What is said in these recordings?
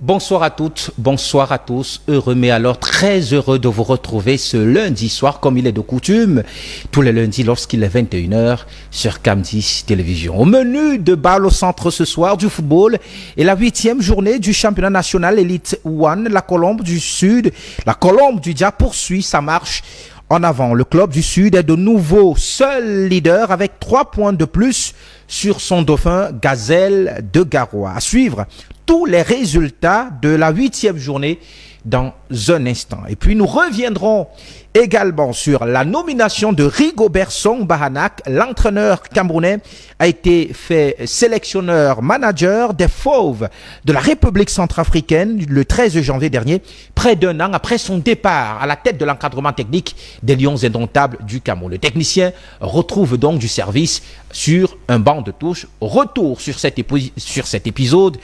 Bonsoir à toutes, bonsoir à tous. Heureux, mais alors très heureux de vous retrouver ce lundi soir, comme il est de coutume, tous les lundis lorsqu'il est 21h sur Cam10 Télévision. Au menu de Balle au centre ce soir, du football et la 8e journée du championnat national Elite One. La Colombe du Sud, la Colombe du Dia poursuit sa marche en avant. Le club du Sud est de nouveau seul leader avec 3 points de plus sur son dauphin Gazelle de Garoua. À suivre tous les résultats de la 8e journée dans un instant. Et puis nous reviendrons également sur la nomination de Rigobert Song Bahanak. L'entraîneur camerounais a été fait sélectionneur manager des Fauves de la République centrafricaine le 13 janvier dernier, près d'un an après son départ à la tête de l'encadrement technique des Lions indomptables du Cameroun. Le technicien retrouve donc du service sur un banc de touche. Retour sur cet épisode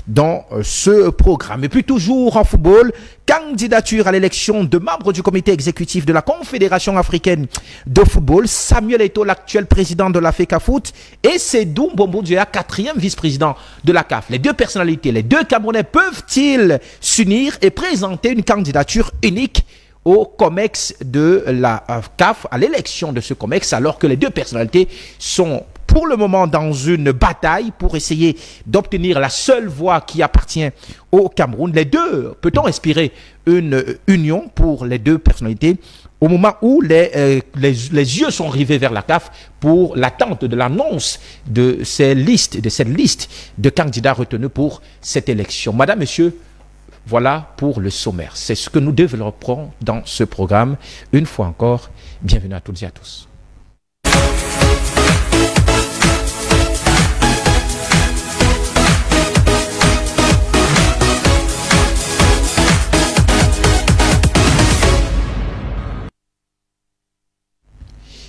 dans ce programme. Et puis toujours en football, candidature à l'élection de membres du comité exécutif de la Confédération africaine de football. Samuel Eto'o, l'actuel président de la FECAFOOT, et Sédou Mbombo-Dioya, 4e vice-président de la CAF. Les deux personnalités, les deux Camerounais peuvent-ils s'unir et présenter une candidature unique au COMEX de la CAF, à l'élection de ce COMEX, alors que les deux personnalités sont pour le moment dans une bataille pour essayer d'obtenir la seule voix qui appartient au Cameroun. Les deux, peut-on espérer une union pour les deux personnalités au moment où les yeux sont rivés vers la CAF pour l'attente de l'annonce de cette liste de candidats retenus pour cette élection. Madame, Monsieur, voilà pour le sommaire. C'est ce que nous développerons dans ce programme. Une fois encore, bienvenue à toutes et à tous.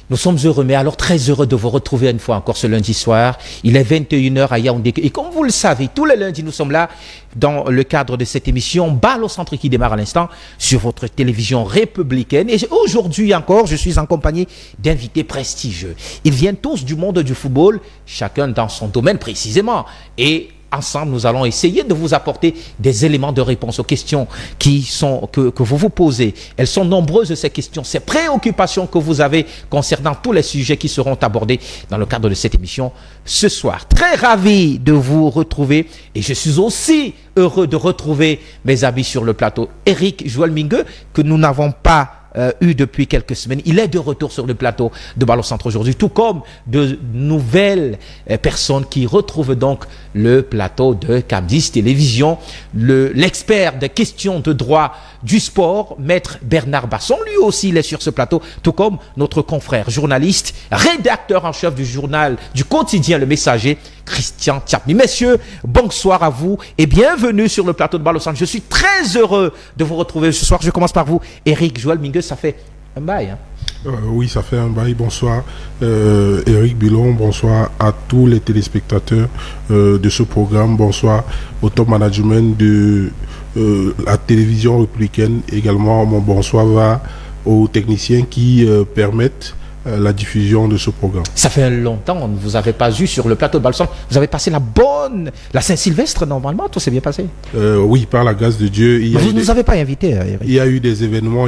Nous sommes heureux, mais alors très heureux de vous retrouver une fois encore ce lundi soir. Il est 21h à Yaoundé. Et comme vous le savez, tous les lundis, nous sommes là dans le cadre de cette émission Balle au centre qui démarre à l'instant sur votre télévision républicaine. Et aujourd'hui encore, je suis en compagnie d'invités prestigieux. Ils viennent tous du monde du football, chacun dans son domaine précisément. Et ensemble, nous allons essayer de vous apporter des éléments de réponse aux questions que vous vous posez. Elles sont nombreuses, ces questions, ces préoccupations que vous avez concernant tous les sujets qui seront abordés dans le cadre de cette émission ce soir. Très ravi de vous retrouver et je suis aussi heureux de retrouver mes amis sur le plateau. Eric Joël Mingue, que nous n'avons pas eu depuis quelques semaines. Il est de retour sur le plateau de Balle au centre aujourd'hui, tout comme de nouvelles personnes qui retrouvent donc le plateau de Cam10 Télévision. L'expert des questions de droit du sport, Maître Bernard Basson, lui aussi il est sur ce plateau, tout comme notre confrère journaliste, rédacteur en chef du journal, du quotidien Le Messager, Christian Tchapmi. Messieurs, bonsoir à vous et bienvenue sur le plateau de Balle au centre. Je suis très heureux de vous retrouver ce soir. Je commence par vous, Eric Joël Mingue. Ça fait un bail, hein? Oui, ça fait un bail. Bonsoir Eric Bilon, bonsoir à tous les téléspectateurs de ce programme, bonsoir au top management de la télévision républicaine. Également, mon bonsoir va aux techniciens qui permettent la diffusion de ce programme. Ça fait longtemps, on ne vous avait pas eu sur le plateau de Balle au centre. Vous avez passé la Saint-Sylvestre normalement, tout s'est bien passé? Oui, par la grâce de Dieu. Vous ne nous avez pas invités, Eric. Il y a eu des événements,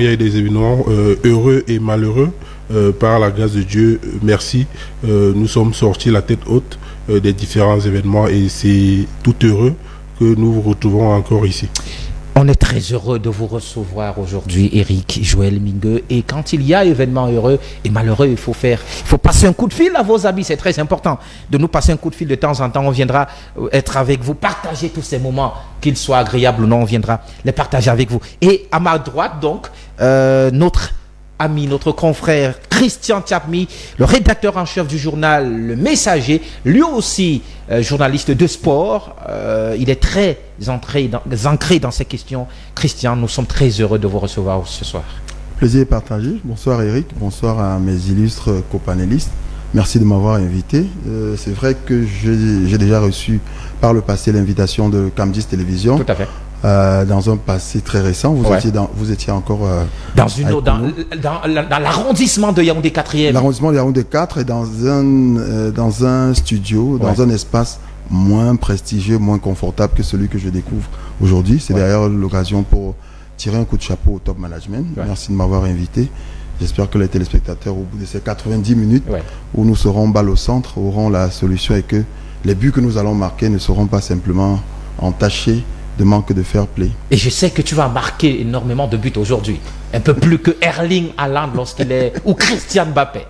heureux et malheureux. Par la grâce de Dieu, merci. Nous sommes sortis la tête haute des différents événements et c'est tout heureux que nous vous retrouvons encore ici. On est très heureux de vous recevoir aujourd'hui, Eric Joël Mingue. Et quand il y a événement heureux et malheureux, il faut passer un coup de fil à vos amis. C'est très important de nous passer un coup de fil de temps en temps. On viendra être avec vous, partager tous ces moments, qu'ils soient agréables ou non, on viendra les partager avec vous. Et à ma droite, donc, notre ami, notre confrère Christian Tchapmi, le rédacteur en chef du journal Le Messager, lui aussi journaliste de sport. Il est très ancré dans ces questions. Christian, nous sommes très heureux de vous recevoir ce soir. Plaisir partagé. Bonsoir Eric, bonsoir à mes illustres copanélistes. Merci de m'avoir invité. C'est vrai que j'ai déjà reçu par le passé l'invitation de Cam10 Télévision. Tout à fait. Dans un passé très récent, vous étiez encore dans l'arrondissement de Yaoundé 4e. L'arrondissement de Yaoundé 4 et dans un studio, dans un espace moins prestigieux, moins confortable que celui que je découvre aujourd'hui. C'est d'ailleurs l'occasion pour tirer un coup de chapeau au top management. Merci de m'avoir invité. J'espère que les téléspectateurs, au bout de ces 90 minutes où nous serons balle au centre, auront la solution et que les buts que nous allons marquer ne seront pas simplement entachés de manque de fair play. Et je sais que tu vas marquer énormément de buts aujourd'hui. Un peu plus que Erling Haaland lorsqu'il est... ou Christian Mbappé.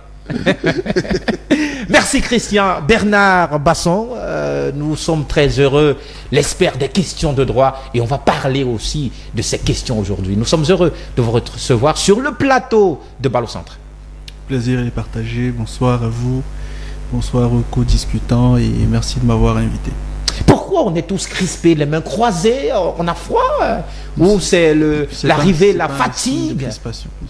Merci Christian. Bernard Basson, nous sommes très heureux, l'expert des questions de droit, et on va parler aussi de ces questions aujourd'hui. Nous sommes heureux de vous recevoir sur le plateau de Balle au Centre. Plaisir est partagé. Bonsoir à vous, bonsoir aux co-discutants et merci de m'avoir invité. Pourquoi on est tous crispés, les mains croisées, on a froid ou c'est l'arrivée, la fatigue?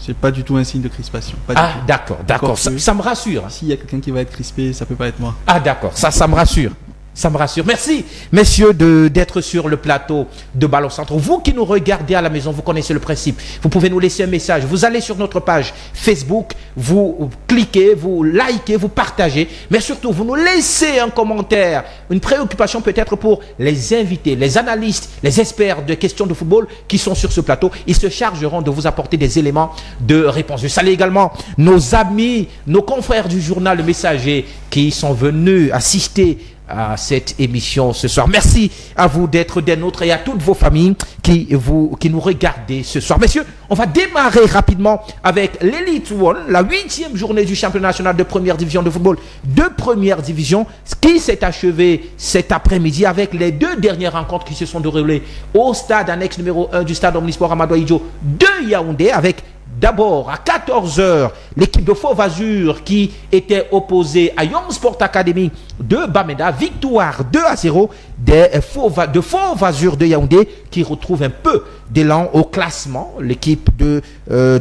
C'est pas du tout un signe de crispation. Ah d'accord, ça me rassure. S'il y a quelqu'un qui va être crispé, ça peut pas être moi. Ah d'accord, ça me rassure. Ça me rassure. Merci, messieurs, d'être sur le plateau de Balle au Centre. Vous qui nous regardez à la maison, vous connaissez le principe. Vous pouvez nous laisser un message. Vous allez sur notre page Facebook, vous cliquez, vous likez, vous partagez. Mais surtout, vous nous laissez un commentaire, une préoccupation peut-être pour les invités, les analystes, les experts de questions de football qui sont sur ce plateau. Ils se chargeront de vous apporter des éléments de réponse. Je salue également nos amis, nos confrères du journal Le Messager qui sont venus assister à cette émission ce soir. Merci à vous d'être des nôtres et à toutes vos familles qui nous regardez ce soir. Messieurs, on va démarrer rapidement avec l'Elite One, la 8e journée du championnat national de première division de football de première division, qui s'est achevée cet après-midi avec les 2 dernières rencontres qui se sont déroulées au stade annexe numéro 1 du stade Omnisport Amadou Ahidjo de Yaoundé, avec d'abord à 14 h l'équipe de Fauve Azur qui était opposée à Young Sport Academy de Bamenda. Victoire 2-0 de Fauve Azur de Yaoundé qui retrouve un peu d'élan au classement. L'équipe de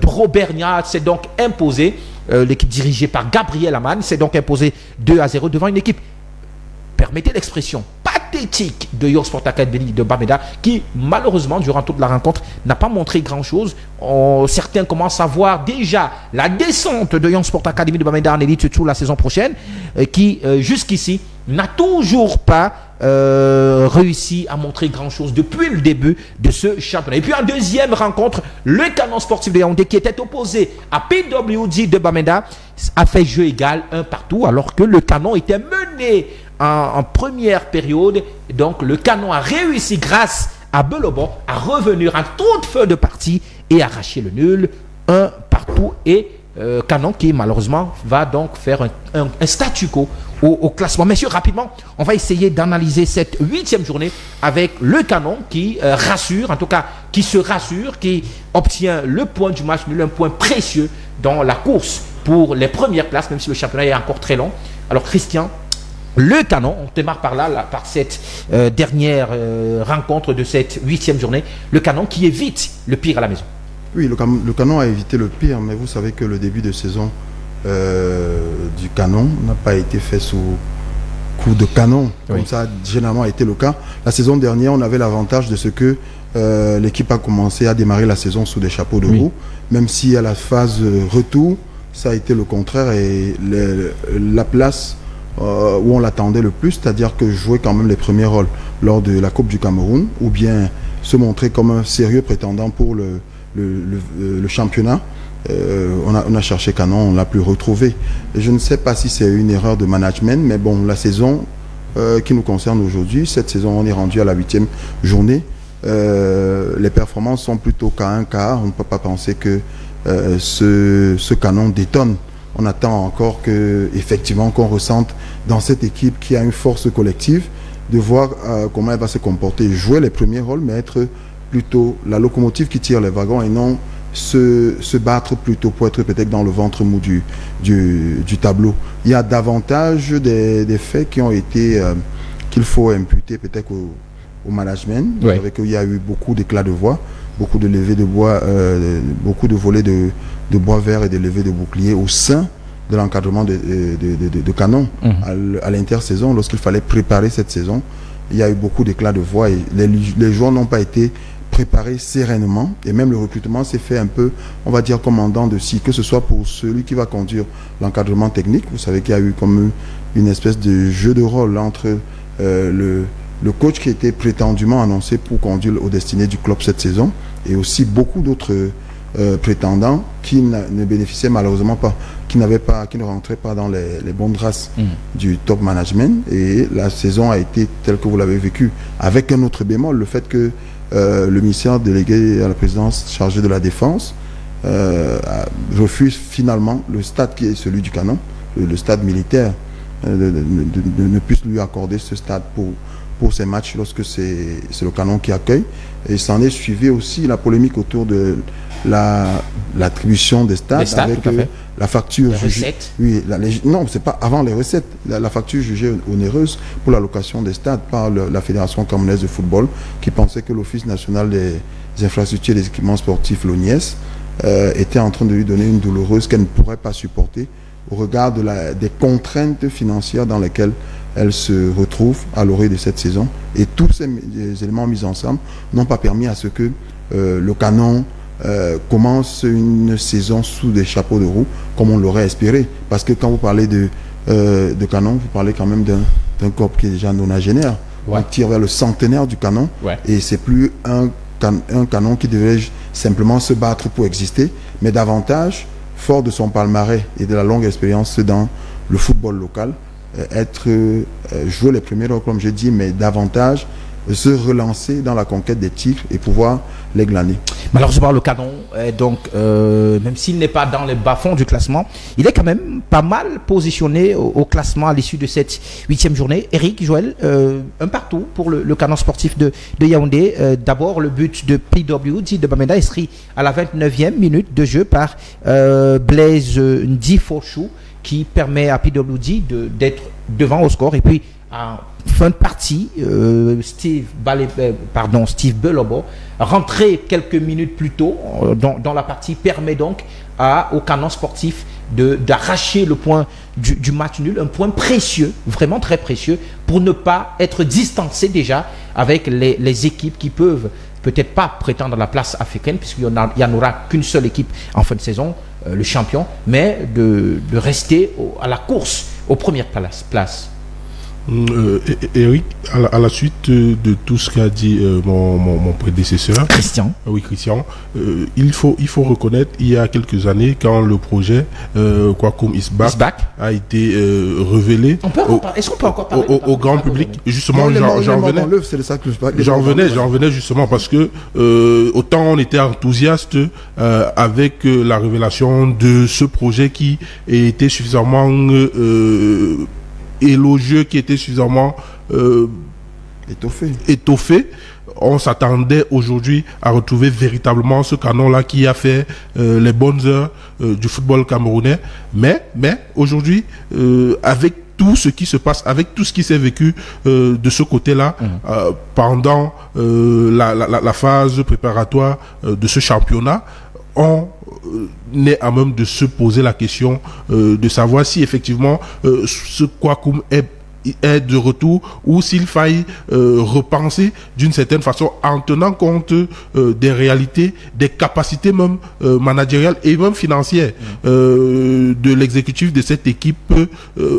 Robert Nia s'est donc imposée. L'équipe dirigée par Gabriel Aman s'est donc imposée 2-0 devant une équipe, permettez l'expression, pathétique de Young Sport Academy de Bamenda qui malheureusement durant toute la rencontre n'a pas montré grand chose. Certains commencent à voir déjà la descente de Young Sport Academy de Bamenda en élite sur la saison prochaine, qui jusqu'ici n'a toujours pas réussi à montrer grand chose depuis le début de ce championnat. Et puis en deuxième rencontre, le Canon Sportif de Yaoundé qui était opposé à PWD de Bamenda a fait jeu égal 1 partout alors que le Canon était mené en première période. Donc le Canon a réussi grâce à Belobon à revenir en toute fin de partie et arracher le nul 1 partout. Et Canon qui malheureusement va donc faire un statu quo au classement. Messieurs, rapidement, on va essayer d'analyser cette 8e journée avec le Canon qui rassure, en tout cas qui se rassure, qui obtient le point du match nul, un point précieux dans la course pour les premières places, même si le championnat est encore très long. Alors Christian, le Canon, on démarre par là par cette dernière rencontre de cette 8e journée, le Canon qui évite le pire à la maison. Oui, le Canon a évité le pire, mais vous savez que le début de saison du Canon n'a pas été fait sous coup de canon, comme ça a généralement été le cas. La saison dernière, on avait l'avantage de ce que l'équipe a commencé à démarrer la saison sous des chapeaux de roue, même si à la phase retour, ça a été le contraire et la place où on l'attendait le plus, c'est-à-dire que jouer quand même les premiers rôles lors de la Coupe du Cameroun, ou bien se montrer comme un sérieux prétendant pour le championnat. On a cherché Canon, on ne l'a plus retrouvé. Et je ne sais pas si c'est une erreur de management, mais bon, la saison qui nous concerne aujourd'hui, cette saison, on est rendu à la 8e journée. Les performances sont plutôt qu'à un quart. On ne peut pas penser que ce Canon détonne. On attend encore effectivement qu'on ressente dans cette équipe qui a une force collective, de voir comment elle va se comporter, jouer les premiers rôles, mais être plutôt la locomotive qui tire les wagons et non se battre plutôt pour être peut-être dans le ventre mou du tableau. Il y a davantage des faits qui ont été qu'il faut imputer peut-être au management. Vous savez qu'il y a eu beaucoup d'éclats de voix, beaucoup de levées de bois, beaucoup de volets de bois vert et de levées de boucliers au sein de l'encadrement de Canon à l'intersaison. Lorsqu'il fallait préparer cette saison, il y a eu beaucoup d'éclats de voix et les joueurs n'ont pas été préparé sereinement et même le recrutement s'est fait un peu, on va dire, commandant de scie, que ce soit pour celui qui va conduire l'encadrement technique. Vous savez qu'il y a eu comme une espèce de jeu de rôle entre le coach qui était prétendument annoncé pour conduire aux destinées du club cette saison, et aussi beaucoup d'autres prétendants qui ne bénéficiaient malheureusement pas, qui ne rentraient pas dans les bonnes grâces du top management. Et la saison a été telle que vous l'avez vécue, avec un autre bémol, le fait que le ministère délégué à la présidence chargé de la défense refuse finalement le stade qui est celui du Canon, le stade militaire, ne puisse lui accorder ce stade pour ces matchs lorsque c'est le Canon qui accueille. Et s'en est suivi aussi la polémique autour de l'attribution des stades avec la facture jugée. Oui, non, c'est pas avant les recettes. La facture jugée onéreuse pour l'allocation des stades par la Fédération camerounaise de football, qui pensait que l'Office national des infrastructures et des équipements sportifs, l'ONIES, était en train de lui donner une douloureuse qu'elle ne pourrait pas supporter au regard des contraintes financières dans lesquelles elle se retrouve à l'orée de cette saison. Et tous ces éléments mis ensemble n'ont pas permis à ce que le Canon commence une saison sous des chapeaux de roue comme on l'aurait espéré. Parce que quand vous parlez de Canon, vous parlez quand même d'un corps qui est déjà nonagénaire. Ouais. On tire vers le centenaire du Canon. Ouais. Et c'est plus un Canon qui devait simplement se battre pour exister, mais davantage, fort de son palmarès et de la longue expérience dans le football local, jouer les premiers rôles, comme je dis, mais davantage se relancer dans la conquête des titres et pouvoir les glaner. Malheureusement, le Canon, donc, même s'il n'est pas dans les bas-fonds du classement, il est quand même pas mal positionné au classement à l'issue de cette 8e journée. Eric, Joël, un partout pour le Canon sportif de Yaoundé. D'abord, le but de PW, dit de Bamenda, inscrit à la 29e minute de jeu par Blaise Ndifochou, qui permet à PWD d'être devant au score. Et puis, en fin de partie, Steve Belobo, rentré quelques minutes plus tôt dans la partie, permet donc au Canon sportif d'arracher le point du match nul, un point précieux, vraiment très précieux, pour ne pas être distancé déjà avec les équipes qui peuvent peut-être pas prétendre à la place africaine, puisqu'il n'y en aura qu'une seule équipe en fin de saison, le champion, mais de rester à la course aux premières places. Eric, à la suite de tout ce qu'a dit mon prédécesseur, Christian, il faut reconnaître, il y a quelques années, quand le projet Kwakum is back a été révélé est-ce qu'on peut encore parler au grand public, justement, j'en venais justement, parce que autant on était enthousiaste avec la révélation de ce projet qui était suffisamment élogieux, qui était suffisamment étoffé. On s'attendait aujourd'hui à retrouver véritablement ce Canon-là qui a fait les bonnes heures du football camerounais. Mais aujourd'hui, avec tout ce qui se passe, avec tout ce qui s'est vécu de ce côté-là, pendant la phase préparatoire de ce championnat, on est à même de se poser la question de savoir si effectivement ce Kwakum est de retour, ou s'il faille repenser d'une certaine façon en tenant compte des réalités, des capacités même managériales et même financières de l'exécutif de cette équipe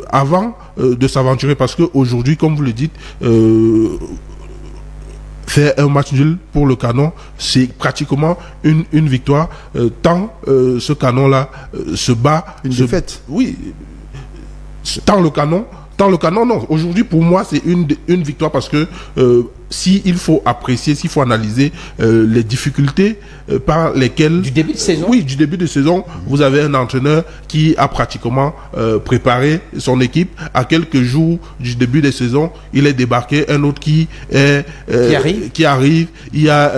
avant de s'aventurer, parce qu'aujourd'hui, comme vous le dites, faire un match nul pour le Canon, c'est pratiquement une victoire, tant ce Canon-là se bat. Une défaite. Oui. Tant le Canon, non. Aujourd'hui, pour moi, c'est une victoire, parce que s'il faut apprécier, s'il faut analyser les difficultés par lesquelles... Du début de saison. Oui, du début de saison, vous avez un entraîneur qui a pratiquement préparé son équipe. À quelques jours du début de saison, il est débarqué. Un autre qui arrive. Il y a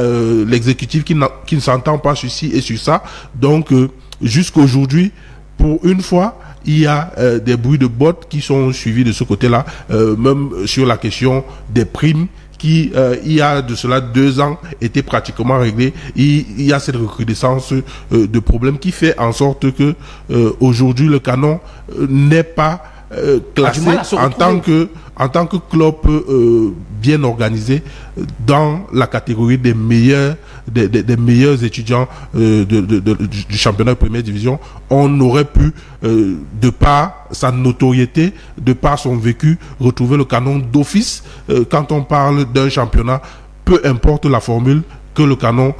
l'exécutif qui ne s'entend pas sur ci et sur ça. Donc, jusqu'aujourd'hui, pour une fois, il y a des bruits de bottes qui sont suivis de ce côté-là, même sur la question des primes qui, il y a de cela 2 ans, était pratiquement réglée. Il y a cette recrudescence de problèmes qui fait en sorte que aujourd'hui le Canon n'est pas classé en tant que en tant que club bien organisé dans la catégorie des meilleurs étudiants du championnat de première division, on aurait pu, de par sa notoriété, de par son vécu, retrouver le canon d'office quand on parle d'un championnat, peu importe la formule, que le canon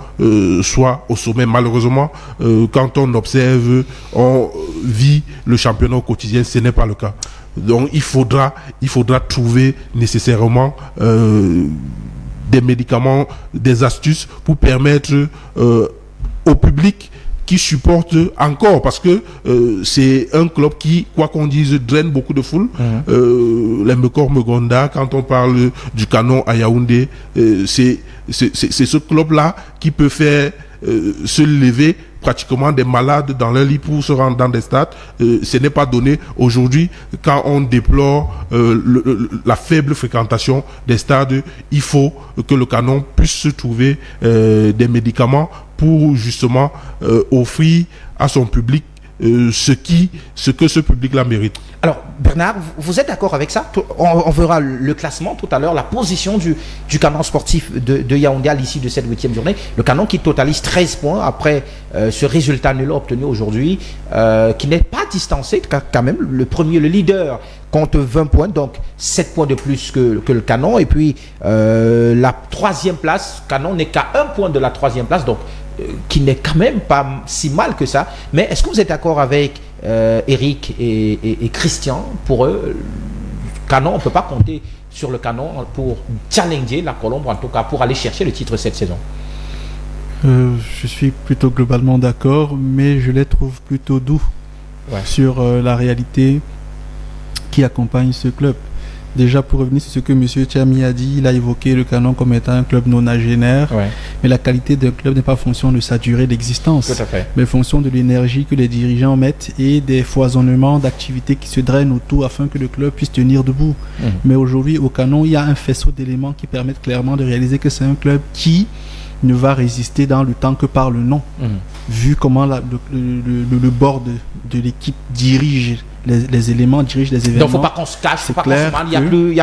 soit au sommet. Malheureusement, quand on observe, on vit le championnat au quotidien, ce n'est pas le cas. Donc il faudra trouver nécessairement des médicaments, des astuces pour permettre au public qui supporte encore, parce que c'est un club qui, quoi qu'on dise, draine beaucoup de foule. Les Mekor Megonda, quand on parle du canon à Yaoundé, c'est ce club-là qui peut faire se lever pratiquement des malades dans leur lit pour se rendre dans des stades. Ce n'est pas donné aujourd'hui. Quand on déplore la faible fréquentation des stades, il faut que le canon puisse se trouver des médicaments pour justement offrir à son public ce que ce public-là mérite. Alors, Bernard, vous êtes d'accord avec ça? On verra le classement tout à l'heure, la position du canon sportif de Yaoundé à l'issue de cette 8e journée. Le canon qui totalise 13 points après ce résultat nul obtenu aujourd'hui, qui n'est pas distancé quand même. Le premier, le leader, compte 20 points, donc 7 points de plus que le canon. Et puis, la 3e place, canon n'est qu'à 1 point de la 3e place, donc qui n'est quand même pas si mal que ça. Mais est-ce que vous êtes d'accord avec Eric et Christian? Pour eux, canon, on ne peut pas compter sur le canon pour challenger la Colombe, en tout cas pour aller chercher le titre cette saison. Je suis plutôt globalement d'accord, mais je les trouve plutôt doux sur la réalité qui accompagne ce club. Déjà, pour revenir sur ce que M. Tchami a dit, il a évoqué le canon comme étant un club nonagénaire. Mais la qualité d'un club n'est pas fonction de sa durée d'existence, mais fonction de l'énergie que les dirigeants mettent et des foisonnements d'activités qui se drainent autour afin que le club puisse tenir debout. Mais aujourd'hui, au canon, il y a un faisceau d'éléments qui permettent clairement de réaliser que c'est un club qui ne va résister dans le temps que par le nom. Vu comment le board de l'équipe dirige les éléments, dirige les événements. Donc il ne faut pas qu'on se cache, il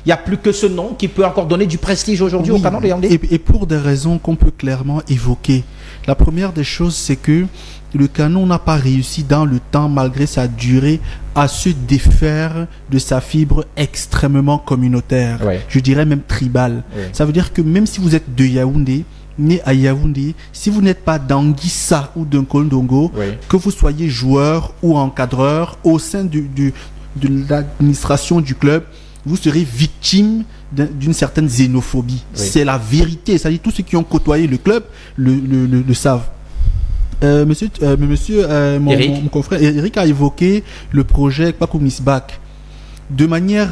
n'y a plus que ce nom qui peut encore donner du prestige aujourd'hui au canon de Yaoundé. Et pour des raisons qu'on peut clairement évoquer. La première des choses, c'est que le canon n'a pas réussi dans le temps, malgré sa durée, à se défaire de sa fibre extrêmement communautaire. Je dirais même tribale. Ça veut dire que même si vous êtes de Yaoundé, né à Yaoundé, si vous n'êtes pas d'Anguissa ou d'un Kondongo, que vous soyez joueur ou encadreur au sein de l'administration du club, vous serez victime d'une certaine xénophobie. C'est la vérité. C'est-à-dire tous ceux qui ont côtoyé le club le savent. Mon confrère Eric a évoqué le projet Kwaku Misbak. De manière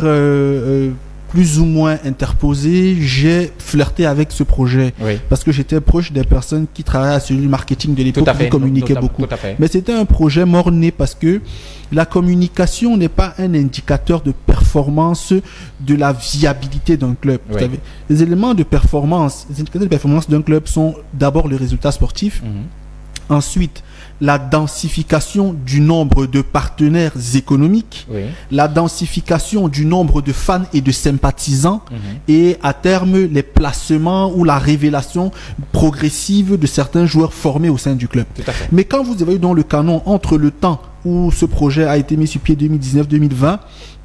plus ou moins interposé, j'ai flirté avec ce projet parce que j'étais proche des personnes qui travaillaient à celui du marketing de l'époque, qui communiquaient beaucoup. Mais c'était un projet mort-né parce que la communication n'est pas un indicateur de performance de la viabilité d'un club. Vous savez, les éléments de performance, les indicateurs de performance d'un club sont d'abord le résultat sportif, ensuite la densification du nombre de partenaires économiques, la densification du nombre de fans et de sympathisants, et à terme les placements ou la révélation progressive de certains joueurs formés au sein du club. Mais quand vous évaluez dans le canon entre le temps où ce projet a été mis sur pied 2019-2020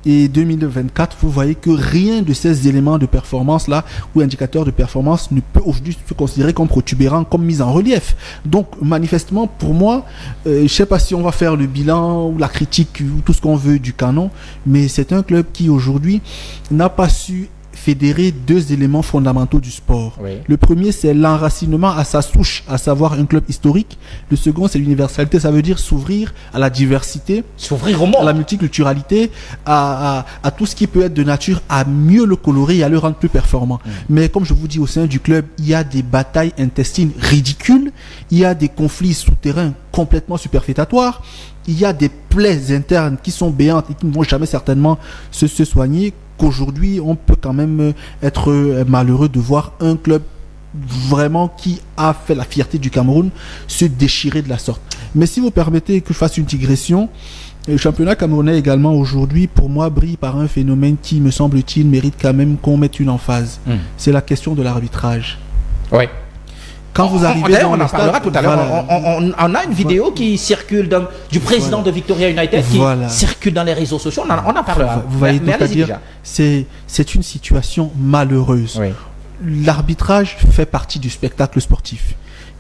et 2024, vous voyez que rien de ces éléments de performance là ou indicateurs de performance ne peut aujourd'hui se considérer comme protubérant, comme mis en relief. Donc manifestement pour moi, je ne sais pas si on va faire le bilan ou la critique ou tout ce qu'on veut du canon, mais c'est un club qui aujourd'hui n'a pas su fédérer deux éléments fondamentaux du sport. Le premier, c'est l'enracinement à sa souche, à savoir un club historique. Le second, c'est l'universalité, ça veut dire s'ouvrir à la diversité, s'ouvrir au monde, à la multiculturalité, à tout ce qui peut être de nature à mieux le colorer et à le rendre plus performant. Mais comme je vous dis, au sein du club, il y a des batailles intestines ridicules, il y a des conflits souterrains complètement superfétatoires, il y a des plaies internes qui sont béantes et qui ne vont jamais certainement se soigner, qu'aujourd'hui on peut quand même être malheureux de voir un club vraiment qui a fait la fierté du Cameroun se déchirer de la sorte. Mais si vous permettez que je fasse une digression, Le championnat camerounais également aujourd'hui, pour moi, brille par un phénomène qui, me semble-t-il, mérite quand même qu'on mette une emphase. C'est la question de l'arbitrage. Oui. Quand vous arrivez on en parlera tout à l'heure. Voilà. On a une vidéo qui circule du président de Victoria United qui circule dans les réseaux sociaux. On en parlera. Vous voyez, c'est une situation malheureuse. Oui. L'arbitrage fait partie du spectacle sportif.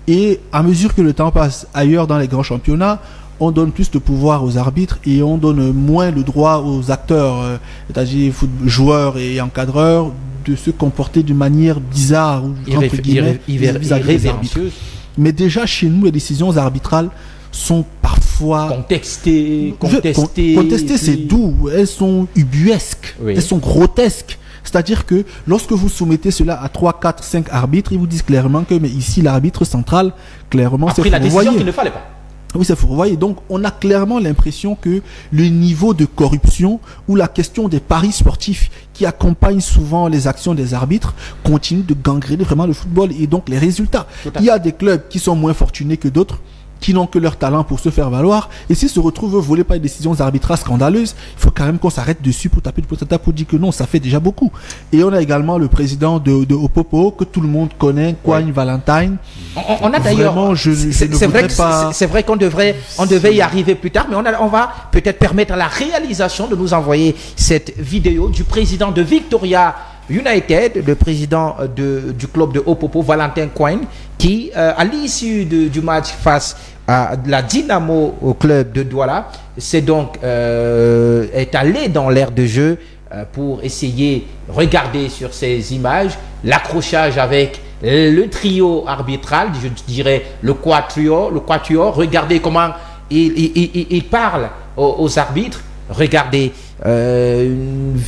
Et à mesure que le temps passe ailleurs dans les grands championnats, on donne plus de pouvoir aux arbitres et on donne moins le droit aux acteurs, c'est-à-dire joueurs et encadreurs, de se comporter d'une manière bizarre ou entre guillemets irrévérencieuse. Mais déjà chez nous, les décisions arbitrales sont parfois contestées, c'est doux. Elles sont ubuesques, elles sont grotesques. C'est-à-dire que lorsque vous soumettez cela à 3, 4, 5 arbitres, ils vous disent clairement que mais ici l'arbitre central, clairement, c'est la décision qu'il ne fallait pas. Oui, c'est fourvoyé. Donc, on a clairement l'impression que le niveau de corruption ou la question des paris sportifs qui accompagnent souvent les actions des arbitres continue de gangréner vraiment le football et donc les résultats. Il y a des clubs qui sont moins fortunés que d'autres, qui n'ont que leur talent pour se faire valoir, et s'ils se retrouvent volés par des décisions arbitrales scandaleuses, il faut quand même qu'on s'arrête dessus pour taper pour dire que non, ça fait déjà beaucoup. Et on a également le président de Opopo, que tout le monde connaît, Kwame Valentine. On a d'ailleurs, c'est vrai qu'on devait y arriver plus tard, mais on va peut-être permettre à la réalisation de nous envoyer cette vidéo du président de Victoria United, le président du club de Opopo, Valentin Kwame, qui, à l'issue du match face à la Dynamo au club de Douala, est allé dans l'aire de jeu pour essayer, regarder sur ces images, l'accrochage avec le trio arbitral, je dirais le quatuor, regardez comment il parle aux arbitres, regardez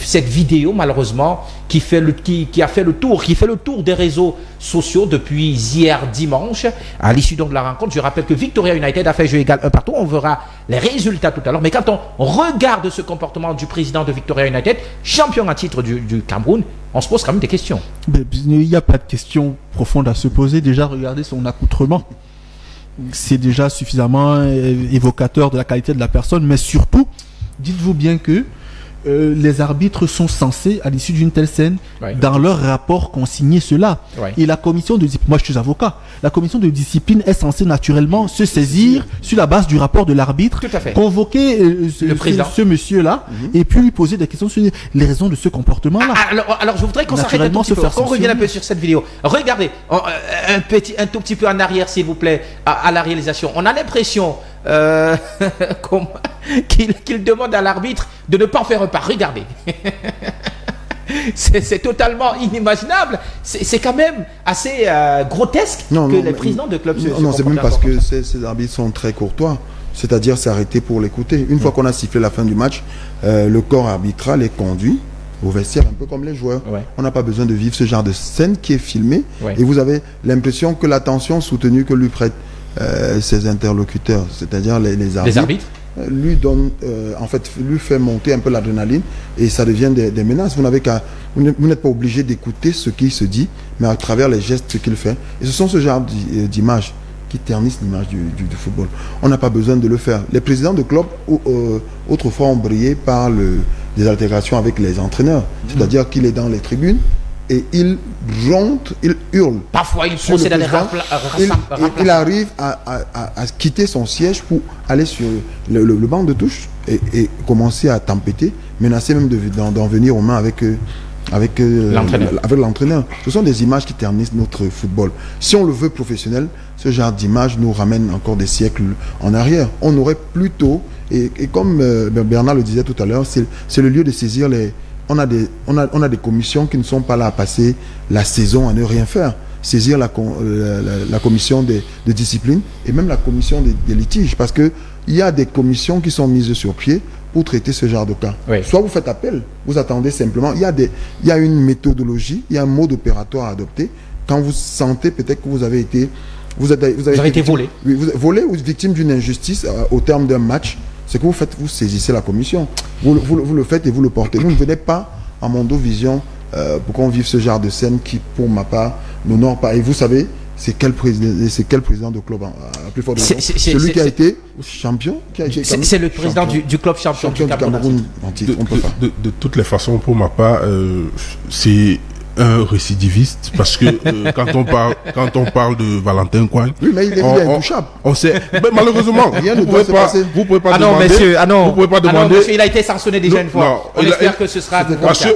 cette vidéo malheureusement qui fait le tour des réseaux sociaux depuis hier dimanche à l'issue de la rencontre. Je rappelle que Victoria United a fait jeu égal 1-1. On verra les résultats tout à l'heure, mais quand on regarde ce comportement du président de Victoria United, champion à titre du Cameroun, on se pose quand même des questions. Mais il n'y a pas de questions profondes à se poser. Déjà, regardez son accoutrement, c'est déjà suffisamment évocateur de la qualité de la personne, mais surtout dites-vous bien que les arbitres sont censés, à l'issue d'une telle scène, dans leur rapport, consigner cela. Et la commission de discipline, moi je suis avocat, la commission de discipline est censée naturellement se saisir sur la base du rapport de l'arbitre, convoquer ce monsieur-là, et puis lui poser des questions sur les raisons de ce comportement-là. Alors je voudrais qu'on s'arrête un tout petit peu, qu'on revienne un peu sur cette vidéo. Regardez, un tout petit peu en arrière, s'il vous plaît, à la réalisation. On a l'impression qu'il demande à l'arbitre de ne pas en faire un pas. Regardez. C'est totalement inimaginable. C'est quand même assez grotesque que les présidents de clubs se Non, c'est même parce que ces arbitres sont très courtois. C'est-à-dire s'arrêter pour l'écouter. Une fois qu'on a sifflé la fin du match, le corps arbitral est conduit au vestiaire, un peu comme les joueurs. On n'a pas besoin de vivre ce genre de scène qui est filmée. Et vous avez l'impression que l'attention soutenue que lui prêtent ses interlocuteurs, c'est-à-dire les arbitres, lui donne, lui fait monter un peu l'adrénaline et ça devient des menaces. Vous n'êtes pas obligé d'écouter ce qu'il se dit, mais à travers les gestes qu'il fait. Et ce sont ce genre d'images qui ternissent l'image du football. On n'a pas besoin de le faire. Les présidents de clubs autrefois ont brillé par des altérations avec les entraîneurs, c'est-à-dire qu'il est dans les tribunes et il ronte, il hurle. Parfois, il procède à des il arrive à quitter son siège pour aller sur le banc de touche et commencer à tempêter, menacer même d'en venir aux mains avec l'entraîneur. Ce sont des images qui ternissent notre football. Si on le veut professionnel, ce genre d'image nous ramène encore des siècles en arrière. On aurait plutôt, et comme Bernard le disait tout à l'heure, c'est le lieu de saisir les... On a des commissions qui ne sont pas là à passer la saison à ne rien faire. Saisir la commission de discipline et même la commission des litiges. Parce qu'il y a des commissions qui sont mises sur pied pour traiter ce genre de cas. Soit vous faites appel, vous attendez simplement. Il y a une méthodologie, il y a un mode opératoire à adopter. Quand vous sentez peut-être que vous avez été volé. Volé ou victime d'une injustice au terme d'un match. Ce que vous faites, vous saisissez la commission. Vous le faites et vous le portez. Vous ne venez pas à Mondo Vision pour qu'on vive ce genre de scène qui, pour ma part, n'honore pas. Et vous savez C'est quel président de club à plus fort de celui qui a été champion, c'est le président du club champion du Cameroun. De toutes les façons, pour ma part, c'est un récidiviste, parce que quand on parle de Valentin Coigne, oui, mais il est intouchable. On sait, mais malheureusement, vous pouvez pas demander. Vous pouvez pas demander. Monsieur, il a été sanctionné déjà une fois. Non, on espère que ce sera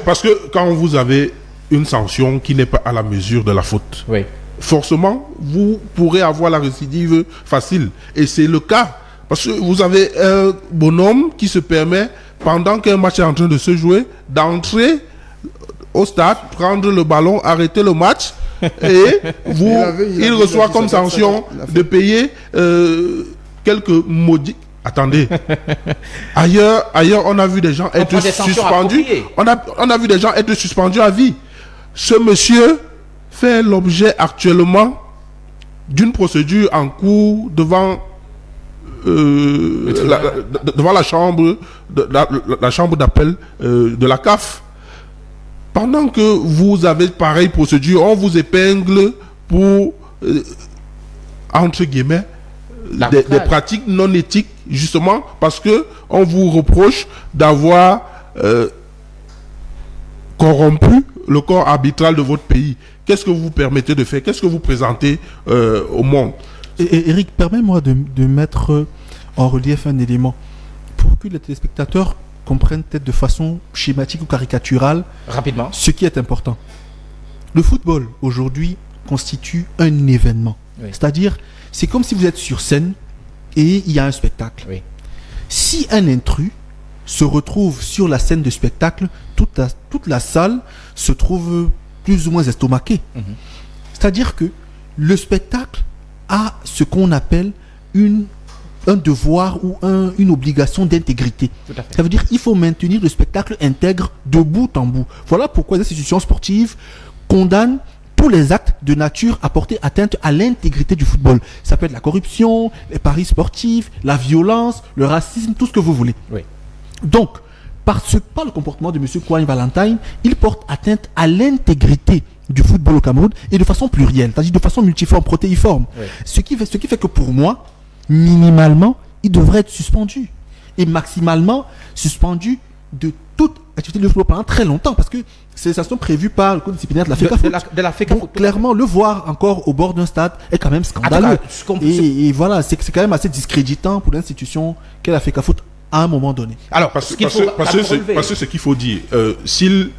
parce que quand vous avez une sanction qui n'est pas à la mesure de la faute, oui, forcément, vous pourrez avoir la récidive facile. Et c'est le cas. Parce que vous avez un bonhomme qui se permet, pendant qu'un match est en train de se jouer, d'entrer au stade, prendre le ballon, arrêter le match, et il reçoit comme sanction de payer quelques maudits. Attendez. Ailleurs, on a vu des gens être suspendus. On a vu des gens être suspendus à vie. Ce monsieur fait l'objet actuellement d'une procédure en cours devant la chambre d'appel de la CAF. Pendant que vous avez pareille procédure, on vous épingle pour entre guillemets des pratiques non éthiques, justement parce que on vous reproche d'avoir corrompu le corps arbitral de votre pays. Qu'est-ce que vous permettez de faire? Qu'est-ce que vous présentez au monde? Eric, permets-moi de mettre en relief un élément pour que les téléspectateurs comprennent peut-être de façon schématique ou caricaturale rapidement ce qui est important. Le football aujourd'hui constitue un événement. Oui. C'est-à-dire, c'est comme si vous êtes sur scène et il y a un spectacle. Oui. Si un intrus se retrouve sur la scène de spectacle, toute la salle se trouve plus ou moins estomaquée. C'est-à-dire que le spectacle a ce qu'on appelle un devoir ou une obligation d'intégrité. Ça veut dire qu'il faut maintenir le spectacle intègre de bout en bout. Voilà pourquoi les institutions sportives condamnent tous les actes de nature à porter atteinte à l'intégrité du football. Ça peut être la corruption, les paris sportifs, la violence, le racisme, tout ce que vous voulez. Oui. Donc, par le comportement de M. Coigne Valentine, il porte atteinte à l'intégrité du football au Cameroun et de façon plurielle, c'est-à-dire de façon multiforme, protéiforme. Oui. Ce qui fait que pour moi, minimalement, il devrait être suspendu. Et maximalement, suspendu de toute activité de football pendant très longtemps. Parce que c'est des sanctions prévues par le code disciplinaire de la FECAFOOT. Donc, clairement, le voir encore au bord d'un stade est quand même scandaleux. Et voilà, c'est quand même assez discréditant pour l'institution qu'est la FECAFOOT à un moment donné. Alors, parce que ce qu'il faut dire, s'il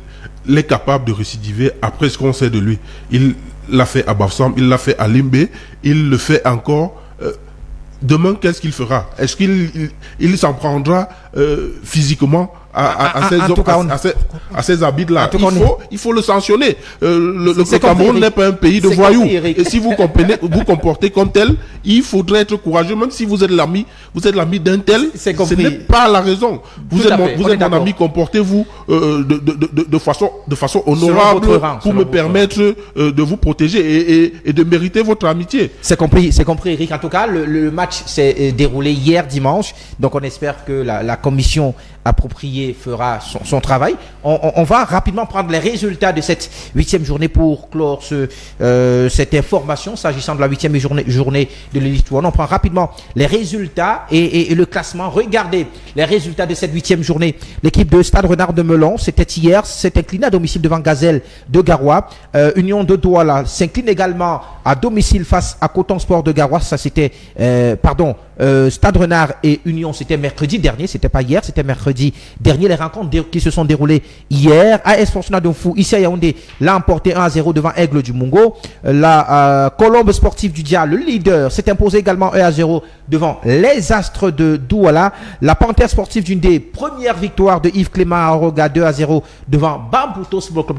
est capable de récidiver après ce qu'on sait de lui, il l'a fait à Bafoussam, il l'a fait à Limbe, il le fait encore. Demain, qu'est-ce qu'il fera? Est-ce qu'il s'en prendra physiquement à ces habits-là? Il faut le sanctionner. Le Cameroun n'est pas un pays de voyous. Et si vous comportez comme tel, il faudrait être courageux. Même si vous êtes l'ami d'un tel, ce n'est pas la raison. Vous êtes mon ami, comportez-vous de façon honorable pour me permettre de vous protéger et de mériter votre amitié. C'est compris, Eric. En tout cas, le match s'est déroulé hier dimanche. Donc on espère que la commission appropriée fera son travail. On va rapidement prendre les résultats de cette 8e journée pour clore cette information s'agissant de la 8e journée de l'Elite One. On prend rapidement les résultats et le classement. Regardez les résultats de cette 8e journée. L'équipe de Stade Renard de Melon, c'était hier, s'est inclinée à domicile devant Gazelle de Garoua. Union de Douala s'incline également à domicile face à Coton Sport de Garoua. Ça c'était, Stade Renard et Union, c'était mercredi dernier, c'était pas hier, c'était mercredi dernier. Les rencontres qui se sont déroulées hier. AS Fortuna Donfou, ici à Yaoundé, l'a emporté 1-0 devant Aigle du Mungo. La Colombe Sportive du Dia, le leader, s'est imposé également 1-0 devant les Astres de Douala. La Panthère Sportive du Ndé, première victoire de Yves Clément Aroga, 2-0 devant Bamboutos Football Club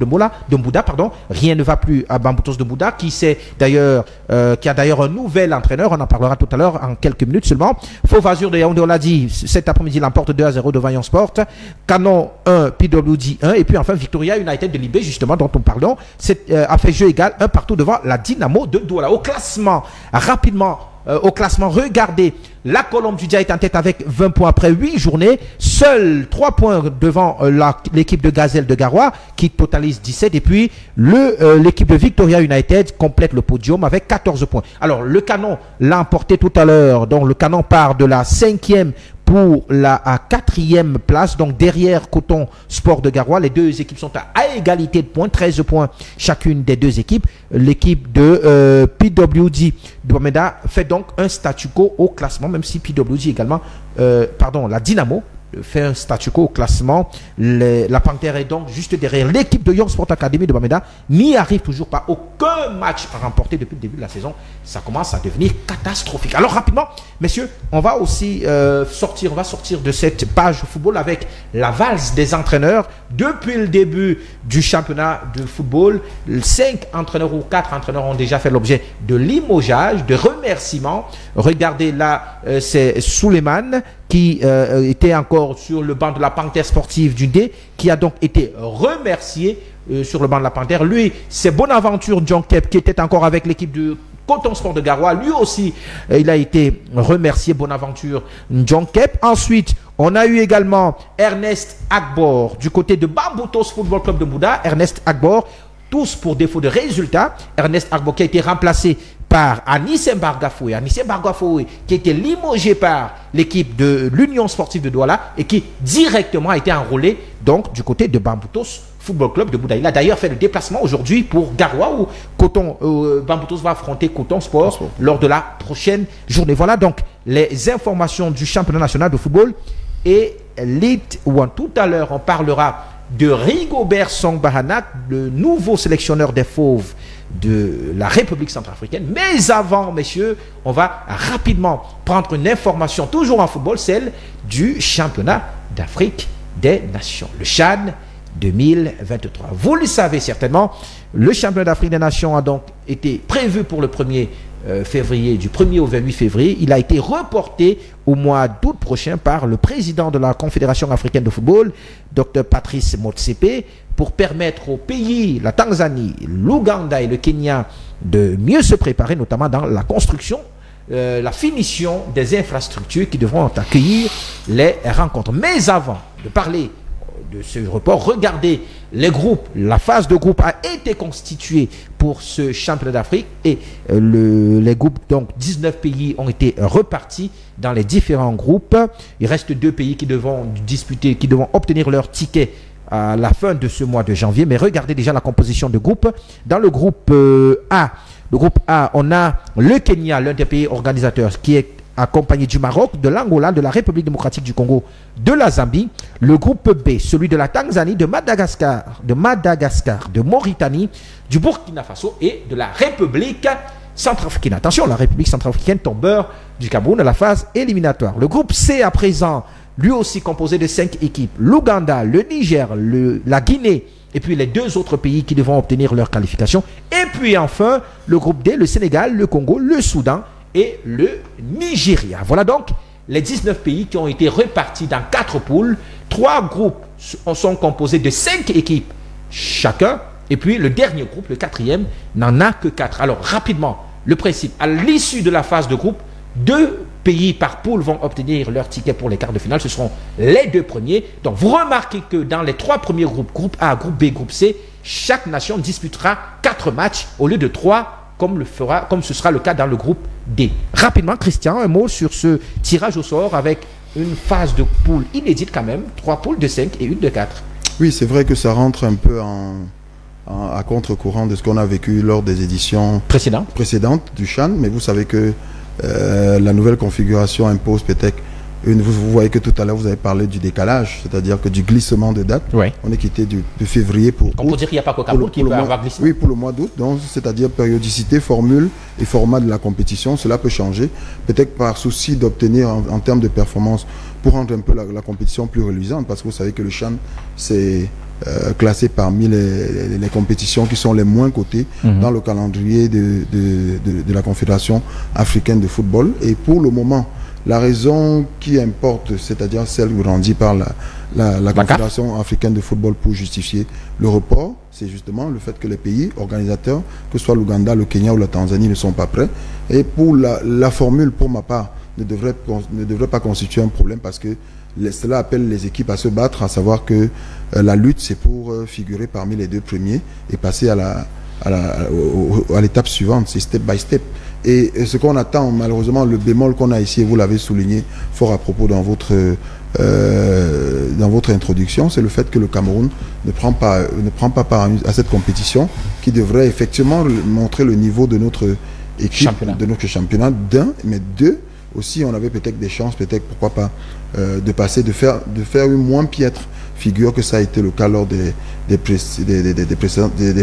de Mbouda. Rien ne va plus à Bamboutos de Mbouda, qui a d'ailleurs un nouvel entraîneur. On en parlera tout à l'heure en quelques minutes seulement. Fauve Azur de Yaoundé, on l'a dit, cet après-midi, l'emporte 2-0 devant Yon Sport. Canon 1, PWD 1. Et puis enfin, Victoria United de Libé, justement, dont on parle, a fait jeu égal 1-1 devant la Dynamo de Douala. Au classement, rapidement, au classement. Regardez, la Colombie est en tête avec 20 points après 8 journées. Seuls 3 points devant l'équipe de Gazelle de Garoua qui totalise 17. Et puis l'équipe de Victoria United complète le podium avec 14 points. Alors le Canon l'a emporté tout à l'heure. Donc le Canon part de la 5e pour la 4e place, donc derrière Coton Sport de Garoua. Les deux équipes sont à égalité de points, 13 points chacune des deux équipes. L'équipe de PWD Bamenda fait donc un statu quo au classement, même si PWD également, la Dynamo fait un statu quo au classement. La Panthère est donc juste derrière. L'équipe de Young Sport Academy de Bamenda n'y arrive toujours pas. Aucun match remporté depuis le début de la saison. Ça commence à devenir catastrophique. Alors rapidement, messieurs, on va aussi sortir de cette page football avec la valse des entraîneurs. Depuis le début du championnat de football, 5 entraîneurs ou 4 entraîneurs ont déjà fait l'objet de limogeage, de remerciements. Regardez là, c'est Suleiman qui était encore sur le banc de la Panthère sportive du D, qui a donc été remercié sur le banc de la Panthère. Lui, c'est Bonaventure Djonkep qui était encore avec l'équipe de Coton Sport de Garoua. Lui aussi, il a été remercié, Bonaventure Djonkep. Ensuite, on a eu également Ernest Agbor du côté de Bamboutos Football Club de Bouda. Ernest Agbor, tous pour défaut de résultats. Ernest Agbor qui a été remplacé par Anissé Bargafoué. Anissé Bargafoué qui a été limogé par l'équipe de l'Union Sportive de Douala et qui directement a été enrôlé donc du côté de Bamboutos Football Club de Bouda. Il a d'ailleurs fait le déplacement aujourd'hui pour Garoua où Bamboutos va affronter Coton Sport lors de la prochaine journée. Voilà donc les informations du championnat national de football et Elite One. Tout à l'heure, on parlera de Rigobert Song-Bahanat, le nouveau sélectionneur des Fauves de la République centrafricaine. Mais avant, messieurs, on va rapidement prendre une information, toujours en football, celle du championnat d'Afrique des Nations, le CHAN 2023. Vous le savez certainement, le championnat d'Afrique des Nations a donc été prévu pour le 1er février, du 1er au 28 février. Il a été reporté au mois d'août prochain par le président de la Confédération africaine de football, Dr Patrice Motsepe, pour permettre aux pays, la Tanzanie, l'Ouganda et le Kenya, de mieux se préparer, notamment dans la construction, la finition des infrastructures qui devront accueillir les rencontres. Mais avant de parler de ce report, regardez les groupes. La phase de groupe a été constituée pour ce championnat d'Afrique et les groupes, donc 19 pays ont été repartis dans les différents groupes. Il reste 2 pays qui devront disputer, qui devront obtenir leur ticket à la fin de ce mois de janvier. Mais regardez déjà la composition de groupe. Dans le groupe A, on a le Kenya, l'un des pays organisateurs, qui est accompagné du Maroc, de l'Angola, de la République démocratique du Congo, de la Zambie. Le groupe B, celui de la Tanzanie, de Madagascar, de Mauritanie, du Burkina Faso et de la République centrafricaine. Attention, la République centrafricaine, tombeur du Cameroun à la phase éliminatoire. Le groupe C à présent, lui aussi composé de 5 équipes. L'Ouganda, le Niger, la Guinée et puis les 2 autres pays qui devront obtenir leur qualification. Et puis enfin, le groupe D, le Sénégal, le Congo, le Soudan et le Nigeria. Voilà donc les 19 pays qui ont été répartis dans 4 poules. 3 groupes sont composés de 5 équipes chacun. Et puis le dernier groupe, le 4e, n'en a que 4. Alors rapidement, le principe, à l'issue de la phase de groupe, 2 pays par poule vont obtenir leur ticket pour les quarts de finale. Ce seront les 2 premiers. Donc vous remarquez que dans les 3 premiers groupes, groupe A, groupe B, groupe C, chaque nation disputera 4 matchs au lieu de 3 comme ce sera le cas dans le groupe D. Rapidement, Christian, un mot sur ce tirage au sort avec une phase de poule inédite quand même, 3 poules de 5 et une de 4. Oui, c'est vrai que ça rentre un peu à contre-courant de ce qu'on a vécu lors des éditions précédentes du CHAN, mais vous savez que la nouvelle configuration impose peut-être vous voyez que tout à l'heure vous avez parlé du décalage, c'est-à-dire que du glissement de date. Ouais. On est quitté de février pour août. On peut dire qu'il n'y a pas qu'au Cameroun qui peut avoir glissement. Oui, pour le mois d'août, donc c'est-à-dire périodicité, formule et format de la compétition, cela peut changer, peut-être par souci d'obtenir en termes de performance pour rendre un peu la compétition plus reluisante, parce que vous savez que le CHAN c'est classé parmi les compétitions qui sont les moins cotées dans le calendrier de la Confédération africaine de football. Et pour le moment, La raison qui importe, c'est-à-dire celle grandie par la Confédération africaine de football pour justifier le report, c'est justement le fait que les pays organisateurs, que ce soit l'Ouganda, le Kenya ou la Tanzanie, ne sont pas prêts. Et pour la formule, pour ma part, ne devrait pas constituer un problème parce que cela appelle les équipes à se battre, à savoir que la lutte, c'est pour figurer parmi les 2 premiers et passer à l'étape suivante, c'est step by step. Et ce qu'on attend, malheureusement, le bémol qu'on a ici, et vous l'avez souligné fort à propos dans votre introduction, c'est le fait que le Cameroun ne prend pas part à cette compétition qui devrait effectivement montrer le niveau de notre équipe, de notre championnat, mais 2, aussi on avait peut-être des chances, peut-être pourquoi pas, de faire une moins piètre figure que ça a été le cas lors des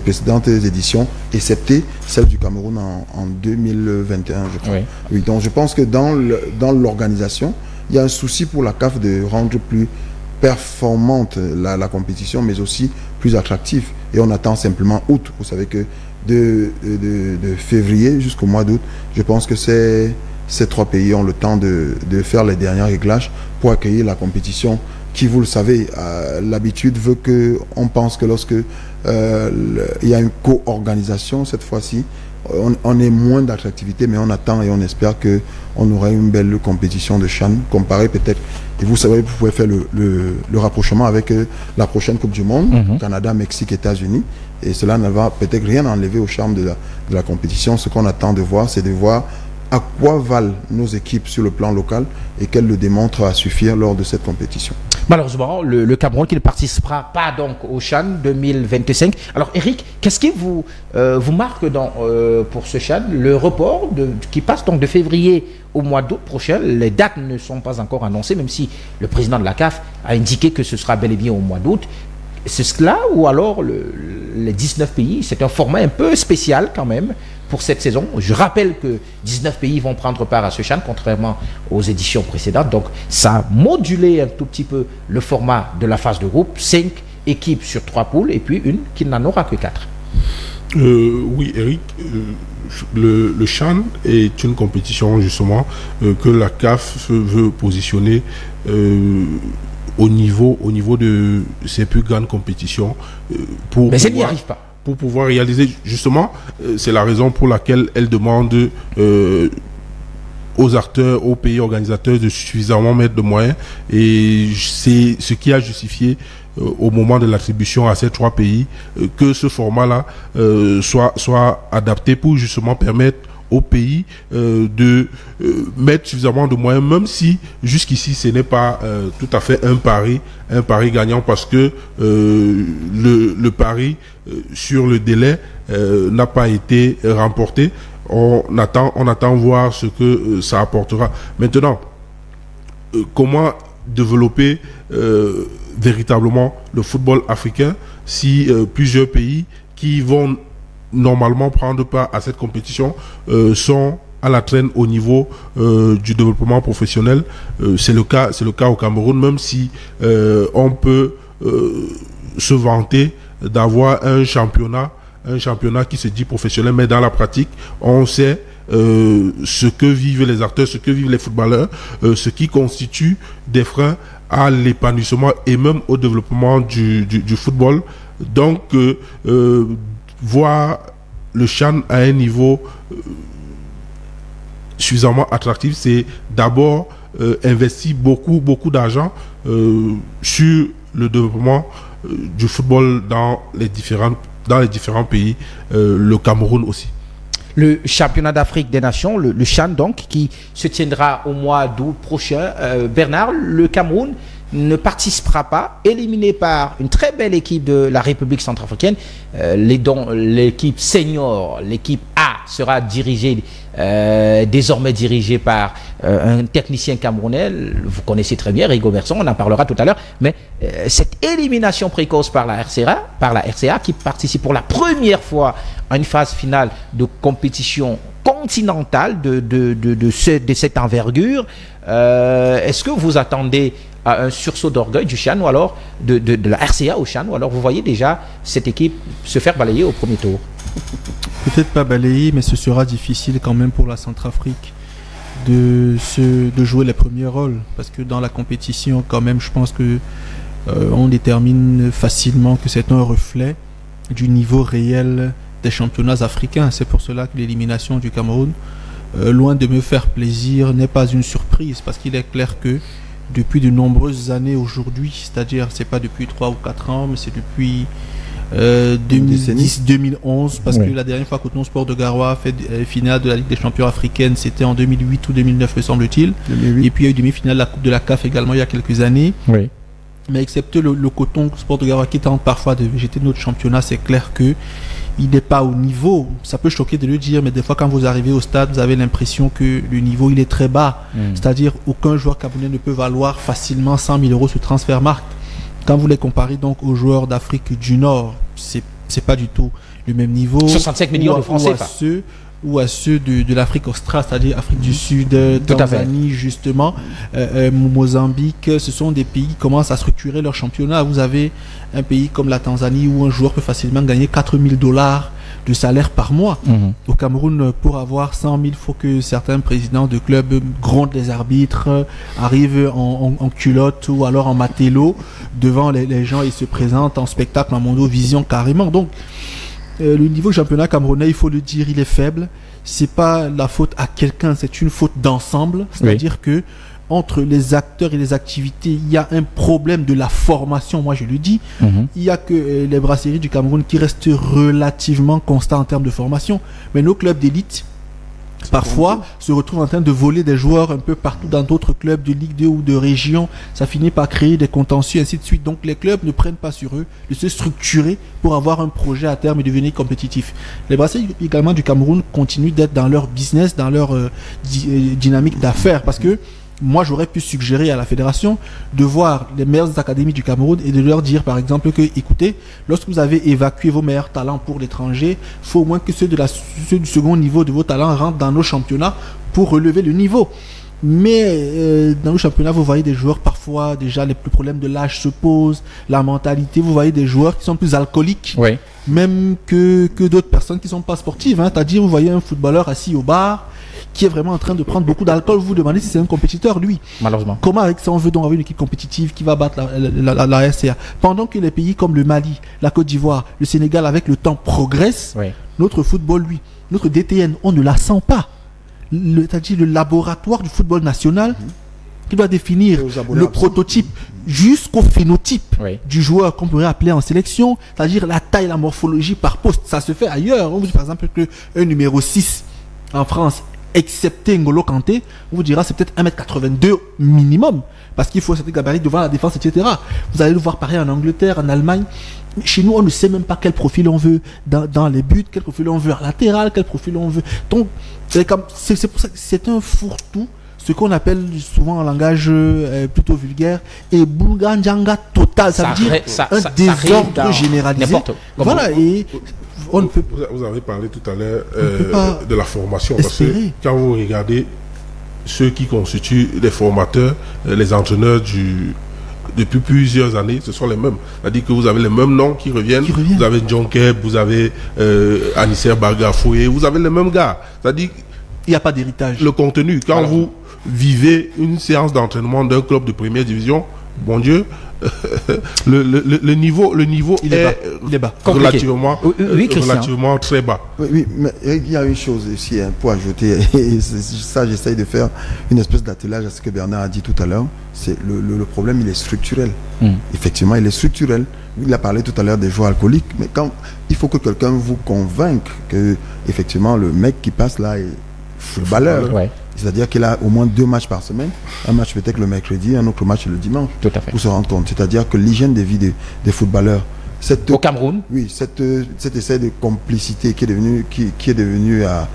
précédentes éditions, excepté celle du Cameroun en 2021, je crois. Oui. Oui, donc je pense que dans l'organisation, il y a un souci pour la CAF de rendre plus performante la compétition, mais aussi plus attractive. Et on attend simplement août. Vous savez que de février jusqu'au mois d'août, je pense que ces 3 pays ont le temps de faire les derniers réglages pour accueillir la compétition qui, vous le savez, l'habitude veut qu'on pense que lorsque il y a une co-organisation, cette fois-ci, on est moins d'attractivité, mais on attend et on espère qu'on aura une belle compétition de CHAN, comparée peut-être, et vous savez, vous pouvez faire le rapprochement avec la prochaine Coupe du Monde, Canada, Mexique, États-Unis, et cela ne va peut-être rien enlever au charme de la compétition. Ce qu'on attend de voir, c'est de voir à quoi valent nos équipes sur le plan local et qu'elles le démontrent à suffire lors de cette compétition. Malheureusement, le Cameroun qui ne participera pas donc au CHAN 2025. Alors Eric, qu'est-ce qui vous marque pour ce CHAN? Le report qui passe donc de février au mois d'août prochain. Les dates ne sont pas encore annoncées, même si le président de la CAF a indiqué que ce sera bel et bien au mois d'août. C'est cela ou alors les 19 pays? C'est un format un peu spécial quand même pour cette saison. Je rappelle que 19 pays vont prendre part à ce CHAN, contrairement aux éditions précédentes. Donc, ça a modulé un tout petit peu le format de la phase de groupe. 5 équipes sur 3 poules et puis une qui n'en aura que 4. Oui, Eric, le CHAN est une compétition justement que la CAF veut positionner au niveau de ces plus grandes compétitions. Mais elle n'y arrive pas. Pour pouvoir réaliser, justement, c'est la raison pour laquelle elle demande aux acteurs, aux pays organisateurs de suffisamment mettre de moyens, et c'est ce qui a justifié au moment de l'attribution à ces 3 pays que ce format-là soit adapté pour justement permettre au pays de mettre suffisamment de moyens, même si jusqu'ici ce n'est pas tout à fait un pari gagnant, parce que le pari sur le délai n'a pas été remporté. On attend voir ce que ça apportera. Maintenant, comment développer véritablement le football africain si plusieurs pays qui vont normalement prendre part à cette compétition sont à la traîne au niveau du développement professionnel? C'est le cas au Cameroun, même si on peut se vanter d'avoir un championnat qui se dit professionnel, mais dans la pratique on sait ce que vivent les acteurs, ce que vivent les footballeurs, ce qui constitue des freins à l'épanouissement et même au développement du football. Donc voir le CHAN à un niveau suffisamment attractif, c'est d'abord investir beaucoup d'argent sur le développement du football dans les différents pays, le Cameroun aussi. Le championnat d'Afrique des Nations, le CHAN donc, qui se tiendra au mois d'août prochain. Bernard, le Cameroun ne participera pas, éliminé par une très belle équipe de la République centrafricaine. L'équipe senior, l'équipe A, sera désormais dirigée par un technicien camerounais. Vous connaissez très bien Rigo Berson, on en parlera tout à l'heure. Mais cette élimination précoce par la RCA qui participe pour la première fois à une phase finale de compétition continentale de cette envergure, est-ce que vous attendez à un sursaut d'orgueil du CHAN ou alors de la RCA au CHAN, ou alors vous voyez déjà cette équipe se faire balayer au premier tour? Peut-être pas balayer, mais ce sera difficile quand même pour la Centrafrique. de jouer les premiers rôles, parce que dans la compétition quand même je pense que on détermine facilement que c'est un reflet du niveau réel des championnats africains. C'est pour cela que l'élimination du Cameroun, loin de me faire plaisir, n'est pas une surprise, parce qu'il est clair que depuis de nombreuses années aujourd'hui, c'est-à-dire c'est pas depuis 3 ou 4 ans, mais c'est depuis 2010-2011, parce que la dernière fois que Cotonou Sport de Garoua a fait finale de la Ligue des Champions africaine, c'était en 2008 ou 2009 me semble-t-il. Et puis il y a eu demi-finale de la Coupe de la CAF également il y a quelques années. Oui. Mais excepté le Cotonou Sport de Garoua qui tente parfois de végéter notre championnat, c'est clair que il n'est pas au niveau. Ça peut choquer de le dire, mais des fois quand vous arrivez au stade, vous avez l'impression que le niveau il est très bas. C'est-à-dire aucun joueur camerounais ne peut valoir facilement 100 000 euros sur Transfermarkt. Quand vous les comparez donc aux joueurs d'Afrique du Nord, c'est pas du tout le même niveau. 65 millions de francs CFA. Ou à ceux de l'Afrique australe, c'est-à-dire Afrique du Sud, Tanzanie justement, Mozambique. Ce sont des pays qui commencent à structurer leur championnat. Vous avez un pays comme la Tanzanie où un joueur peut facilement gagner 4 000 $ de salaire par mois. Au Cameroun, pour avoir 100 000, il faut que certains présidents de clubs grondent les arbitres, arrivent en culotte ou alors en matelot devant les gens et se présentent en spectacle en Mondovision carrément. Donc le niveau du championnat camerounais, il faut le dire, il est faible. C'est pas la faute à quelqu'un, c'est une faute d'ensemble. C'est-à-dire que entre les acteurs et les activités, il y a un problème de la formation, moi je le dis. Il y a que les brasseries du Cameroun qui restent relativement constants en termes de formation. Mais nos clubs d'élite, parfois, se retrouvent en train de voler des joueurs un peu partout dans d'autres clubs de Ligue 2 ou de région. Ça finit par créer des contentieux, ainsi de suite. Donc les clubs ne prennent pas sur eux de se structurer pour avoir un projet à terme et devenir compétitif. Les brasseries également du Cameroun continuent d'être dans leur business, dans leur dynamique d'affaires, parce que moi, j'aurais pu suggérer à la fédération de voir les meilleures académies du Cameroun et de leur dire, par exemple, que, écoutez, lorsque vous avez évacué vos meilleurs talents pour l'étranger, il faut au moins que ceux du second niveau de vos talents rentrent dans nos championnats pour relever le niveau. Mais dans le championnat, vous voyez des joueurs, parfois, déjà, les problèmes de l'âge se posent, la mentalité, vous voyez des joueurs qui sont plus alcooliques, même que d'autres personnes qui ne sont pas sportives. C'est-à-dire, vous voyez un footballeur assis au bar, qui est vraiment en train de prendre beaucoup d'alcool, vous vous demandez si c'est un compétiteur, lui. Malheureusement. Comment avec ça on veut donc avoir une équipe compétitive qui va battre la RCA? Pendant que les pays comme le Mali, la Côte d'Ivoire, le Sénégal avec le temps progressent, notre football, lui, notre DTN, on ne la sent pas. C'est-à-dire le laboratoire du football national qui doit définir le prototype jusqu'au phénotype du joueur qu'on pourrait appeler en sélection, c'est-à-dire la taille, la morphologie par poste. Ça se fait ailleurs. On vous dit par exemple qu'un numéro 6 en France, excepté N'Golo Kanté, on vous dira c'est peut-être 1m82 minimum, parce qu'il faut cette gabarit devant la défense, etc. Vous allez le voir pareil en Angleterre, en Allemagne. Chez nous, on ne sait même pas quel profil on veut dans les buts, quel profil on veut en latéral, quel profil on veut. Donc, c'est pour ça que c'est un fourre-tout, ce qu'on appelle souvent en langage plutôt vulgaire, et boulganjanga total. Ça veut dire un désordre généralisé. Voilà, et on peut... Vous avez parlé tout à l'heure de la formation. Parce que quand vous regardez ceux qui constituent les formateurs, les entraîneurs depuis plusieurs années, ce sont les mêmes. C'est-à-dire que vous avez les mêmes noms qui reviennent. Vous avez John Keb, vous avez Anisser Bagafoué, vous avez les mêmes gars. C'est-à-dire il n'y a pas d'héritage. Le contenu, quand vous vivez une séance d'entraînement d'un club de première division, bon Dieu, le niveau est bas. Relativement très bas. Oui, mais il y a une chose ici pour ajouter, et ça j'essaye de faire une espèce d'attelage à ce que Bernard a dit tout à l'heure. C'est le problème, il est structurel. Effectivement, il est structurel. Il a parlé tout à l'heure des joueurs alcooliques, mais quand il faut que quelqu'un vous convainque que effectivement le mec qui passe là est footballeur. C'est-à-dire qu'il a au moins 2 matchs par semaine. Un match peut-être le mercredi, un autre match le dimanche. Tout à fait. Pour se rendre compte. C'est-à-dire que l'hygiène de vie des footballeurs. Au Cameroun. Oui, cet essai de complicité qui est devenu à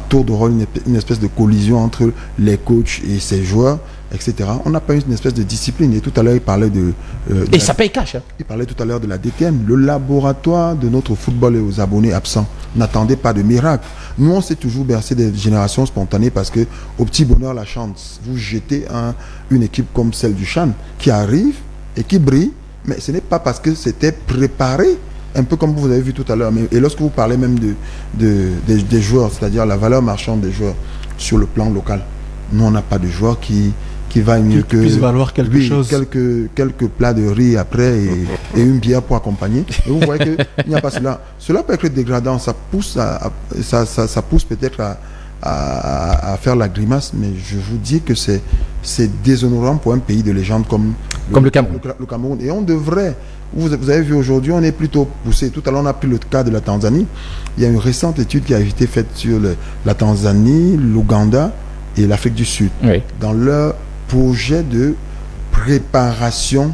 tour de rôle une espèce de collision entre les coachs et ses joueurs, etc. On n'a pas une espèce de discipline. Et tout à l'heure, il parlait et ça paye cash. Il parlait tout à l'heure de la DTN, le laboratoire de notre football et aux abonnés absents. N'attendez pas de miracle. Nous, on s'est toujours bercé des générations spontanées parce que, au petit bonheur, la chance. Vous jetez une équipe comme celle du Chan qui arrive et qui brille, mais ce n'est pas parce que c'était préparé, un peu comme vous avez vu tout à l'heure. Et lorsque vous parlez même des joueurs, c'est-à-dire la valeur marchande des joueurs sur le plan local, Nous, on n'a pas de joueur qui va mieux que... puisse valoir quelque chose. Quelques plats de riz après et une bière pour accompagner. Et vous voyez qu'il n'y a pas cela. Cela peut être dégradant. Ça pousse, ça pousse peut-être à faire la grimace, mais je vous dis que c'est déshonorant pour un pays de légende comme le Cameroun. Le Cameroun. Et on devrait... Vous avez vu aujourd'hui, on est plutôt poussé. Tout à l'heure, on a pris le cas de la Tanzanie. Il y a une récente étude qui a été faite sur la Tanzanie, l'Ouganda et l'Afrique du Sud. Oui. Dans leur projet de préparation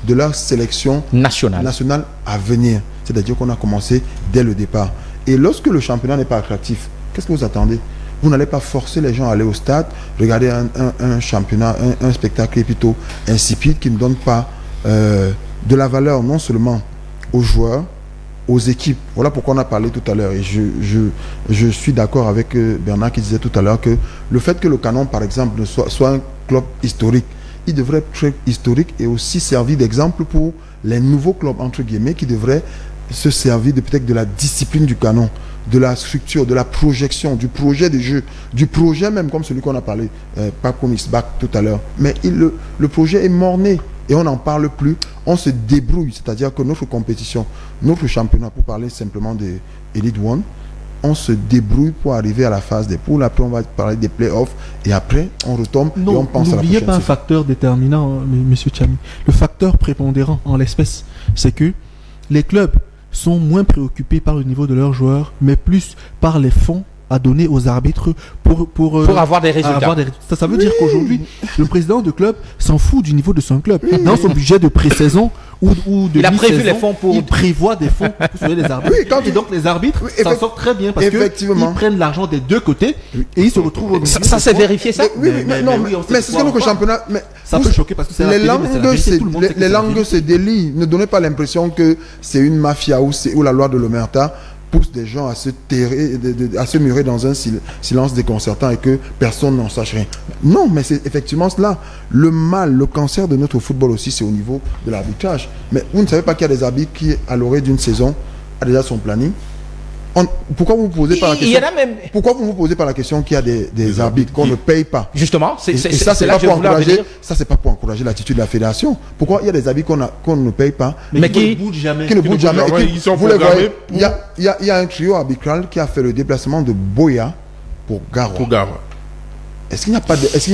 de leur sélection nationale à venir. C'est-à-dire qu'on a commencé dès le départ. Et lorsque le championnat n'est pas attractif, qu'est-ce que vous attendez? Vous n'allez pas forcer les gens à aller au stade, regarder un championnat, un spectacle qui est plutôt insipide, qui ne donne pas de la valeur non seulement aux joueurs, aux équipes. Voilà pourquoi on a parlé tout à l'heure. Et je suis d'accord avec Bernard qui disait tout à l'heure que le fait que le Canon, par exemple, soit un club historique, il devrait être historique et aussi servir d'exemple pour les nouveaux clubs, entre guillemets, qui devraient se servir peut-être de la discipline du Canon, de la structure, de la projection, du projet de jeu, du projet même comme celui qu'on a parlé, pas comme Isbach tout à l'heure. Mais le projet est mort-né et on n'en parle plus. On se débrouille, c'est-à-dire que notre compétition, notre championnat, pour parler simplement de Elite One, on se débrouille pour arriver à la phase des poules. Après, on va parler des playoffs et après, on retombe et on pense à la prochaine. N'oubliez pas un facteur déterminant, monsieur Tchami. Le facteur prépondérant en l'espèce, c'est que les clubs sont moins préoccupés par le niveau de leurs joueurs, mais plus par les fonds à donner aux arbitres pour avoir des résultats. Ça veut dire qu'aujourd'hui, le président de club s'en fout du niveau de son club. Dans son budget de pré-saison ou de il a prévu les fonds pour... Il prévoit des fonds pour sauver les arbitres. Et donc les arbitres s'en sortent très bien parce qu'ils prennent l'argent des deux côtés et ils se retrouvent au milieu. Ça c'est vérifié ça? Mais c'est ce que notre championnat... Ça peut choquer parce que c'est les langues se délient. Ne donnez pas l'impression que c'est une mafia ou la loi de l'Omerta pousse des gens à se terrer, à se murer dans un silence déconcertant et que personne n'en sache rien. Non, mais c'est effectivement cela. Le mal, le cancer de notre football aussi, c'est au niveau de l'arbitrage. Mais vous ne savez pas qu'il y a des arbitres qui, à l'orée d'une saison, a déjà son planning. Pourquoi vous vous posez pas la question? Pourquoi vous vous posez pas la question qu'il y a des arbitres qu'on ne paye pas? Justement, c'est ça, c'est pas pour encourager. Ça, c'est pas pour encourager l'attitude de la fédération. Pourquoi il y a des arbitres qu'on ne paye pas, mais qui ne bougent jamais, Ils sont vous les voyez. Il y a un trio arbitral qui a fait le déplacement de Boya pour Garoua. Est-ce qu'il n'y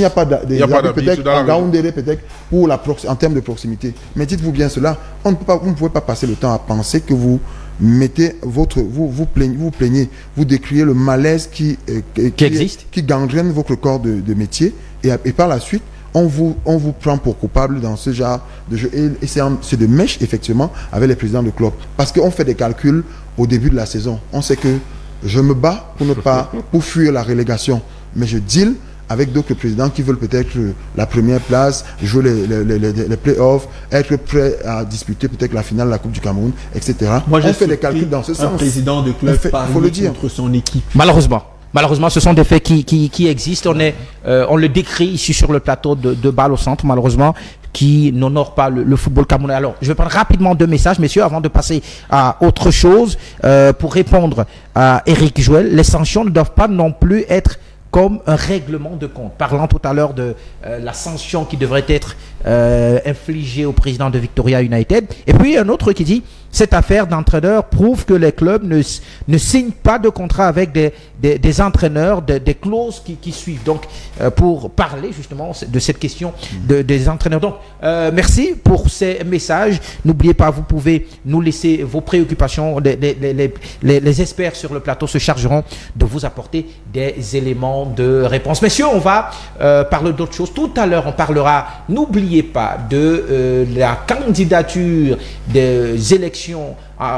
a pas d'arbitre peut-être en Gaoundéré peut-être pour en termes de proximité? Mais dites-vous bien cela. Vous ne pouvez pas passer le temps à penser que vous mettez vous plaignez, vous décriez le malaise qui existe, qui gangrène votre corps de métier et par la suite on vous prend pour coupable dans ce genre de jeu et c'est de mèche effectivement avec les présidents de club parce qu'on fait des calculs au début de la saison. On sait que je me bats pour fuir la relégation, mais je deal avec d'autres présidents qui veulent peut-être la première place, jouer les playoffs, être prêts à disputer peut-être la finale de la Coupe du Cameroun, etc. Moi, on fait des calculs dans ce sens. Un président de club faut le dire contre son équipe. Malheureusement, ce sont des faits qui existent. On le décrit ici sur le plateau de Balle au Centre, malheureusement, qui n'honore pas le football camerounais. Alors, je vais prendre rapidement 2 messages, messieurs, avant de passer à autre chose. Pour répondre à Eric Joël, les sanctions ne doivent pas non plus être comme un règlement de compte. Parlant tout à l'heure de la sanction qui devrait être infligée au président de Victoria United. Et puis un autre qui dit, cette affaire d'entraîneur prouve que les clubs ne signent pas de contrat avec des entraîneurs, des clauses qui suivent. Donc, pour parler justement de cette question des entraîneurs. Donc, merci pour ces messages. N'oubliez pas, vous pouvez nous laisser vos préoccupations. Les experts sur le plateau se chargeront de vous apporter des éléments de réponse. Messieurs, on va parler d'autres choses. Tout à l'heure, on parlera, n'oubliez pas, de la candidature des élections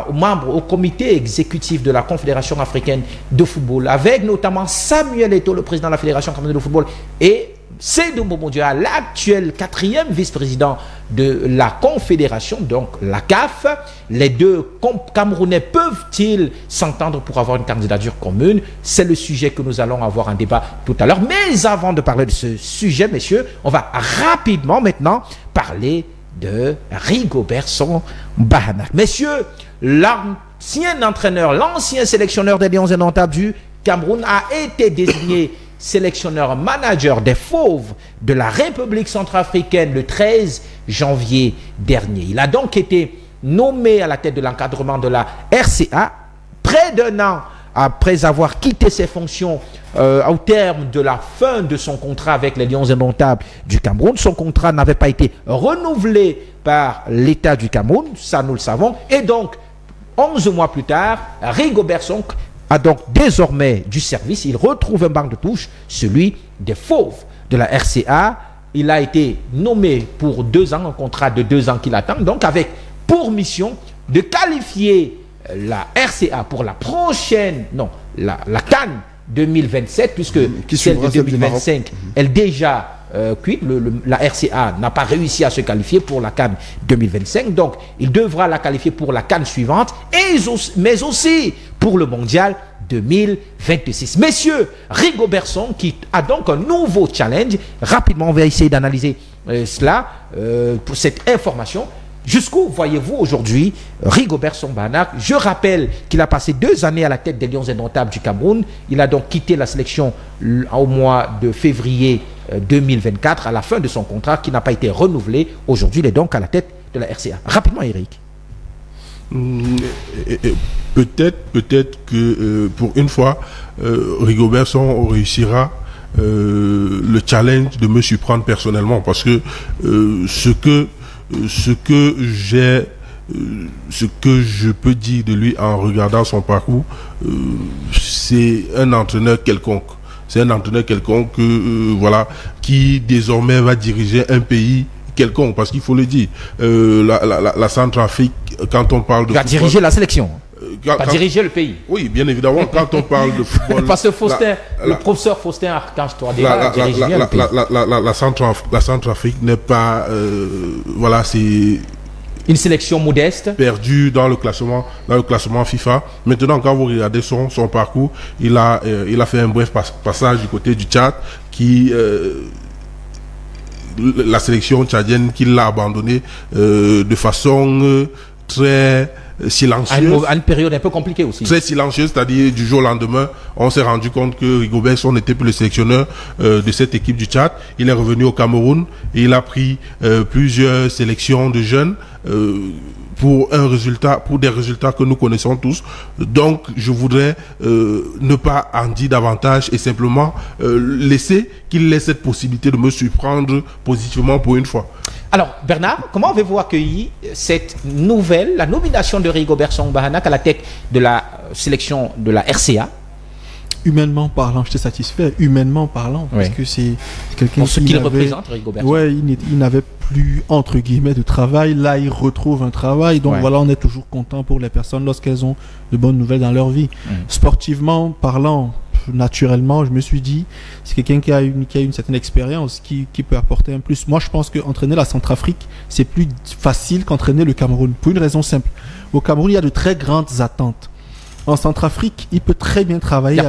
aux membres au comité exécutif de la Confédération africaine de football, avec notamment Samuel Eto'o, le président de la Fédération camerounaise de football, et Seydou Mboumodia, l'actuel 4e vice-président de la Confédération, donc la CAF. Les deux Camerounais peuvent-ils s'entendre pour avoir une candidature commune? C'est le sujet que nous allons avoir un débat tout à l'heure. Mais avant de parler de ce sujet, messieurs, on va rapidement maintenant parler de Rigobert Song-Bahana. Messieurs, l'ancien entraîneur, l'ancien sélectionneur des Lions indomptables du Cameroun a été désigné sélectionneur manager des Fauves de la République centrafricaine le 13 janvier dernier. Il a donc été nommé à la tête de l'encadrement de la RCA près d'un an après avoir quitté ses fonctions au terme de la fin de son contrat avec les Lions indomptables du Cameroun. Son contrat n'avait pas été renouvelé par l'État du Cameroun, ça nous le savons, et donc 11 mois plus tard, Rigobert Song a donc désormais du service. Il retrouve un banc de touche, celui des Fauves de la RCA. Il a été nommé pour 2 ans, un contrat de 2 ans qu'il attend, donc avec pour mission de qualifier la RCA pour la prochaine, non, la CAN 2027, puisque celle de 2025, elle déjà cuite. La RCA n'a pas réussi à se qualifier pour la CAN 2025, donc il devra la qualifier pour la CAN suivante, mais aussi pour le mondial 2026. Messieurs, Rigobert Song qui a donc un nouveau challenge. Rapidement, on va essayer d'analyser cela pour cette information. Jusqu'où voyez-vous aujourd'hui Rigobert Song Bahanak? Je rappelle qu'il a passé 2 années à la tête des Lions indomptables du Cameroun. Il a donc quitté la sélection au mois de février 2024 à la fin de son contrat qui n'a pas été renouvelé. Aujourd'hui, il est donc à la tête de la RCA. Rapidement, Eric. Peut-être que pour une fois, Rigobert Song réussira le challenge de me surprendre personnellement, parce que ce que je peux dire de lui en regardant son parcours, c'est un entraîneur quelconque. C'est un entraîneur quelconque voilà, qui désormais va diriger un pays quelconque, parce qu'il faut le dire, la Centrafrique, quand on parle de football, diriger la sélection, pas diriger le pays. Oui, bien évidemment, quand on parle de football. Parce que le professeur Faustin Archange dirige bien le pays. La Centrafrique n'est pas, voilà, c'est une sélection modeste, perdue dans le classement FIFA. Maintenant, quand vous regardez son parcours, il a fait un bref passage du côté du Tchad, qui la sélection tchadienne, qui l'a abandonné de façon très silencieuse. À une période un peu compliquée aussi. Très silencieuse, c'est-à-dire du jour au lendemain, on s'est rendu compte que Rigobert Song n'était plus le sélectionneur de cette équipe du Tchad. Il est revenu au Cameroun et il a pris plusieurs sélections de jeunes pour des résultats que nous connaissons tous. Donc, je voudrais ne pas en dire davantage et simplement laisser qu'il ait cette possibilité de me surprendre positivement pour une fois. Alors, Bernard, comment avez-vous accueilli cette nouvelle, la nomination de Rigobert Song Bahanak à la tête de la sélection de la RCA? Humainement parlant, j'étais satisfait. Humainement parlant, parce que c'est quelqu'un pour ce qu'il représente, Rigobert Song. Ouais, il n'avait plus, entre guillemets, de travail. Là, il retrouve un travail. Donc voilà, on est toujours content pour les personnes lorsqu'elles ont de bonnes nouvelles dans leur vie. Sportivement parlant, naturellement, je me suis dit, c'est quelqu'un qui a une certaine expérience, qui peut apporter un plus. Moi, je pense qu'entraîner la Centrafrique, c'est plus facile qu'entraîner le Cameroun, pour une raison simple. Au Cameroun, il y a de très grandes attentes. En Centrafrique, il peut très bien travailler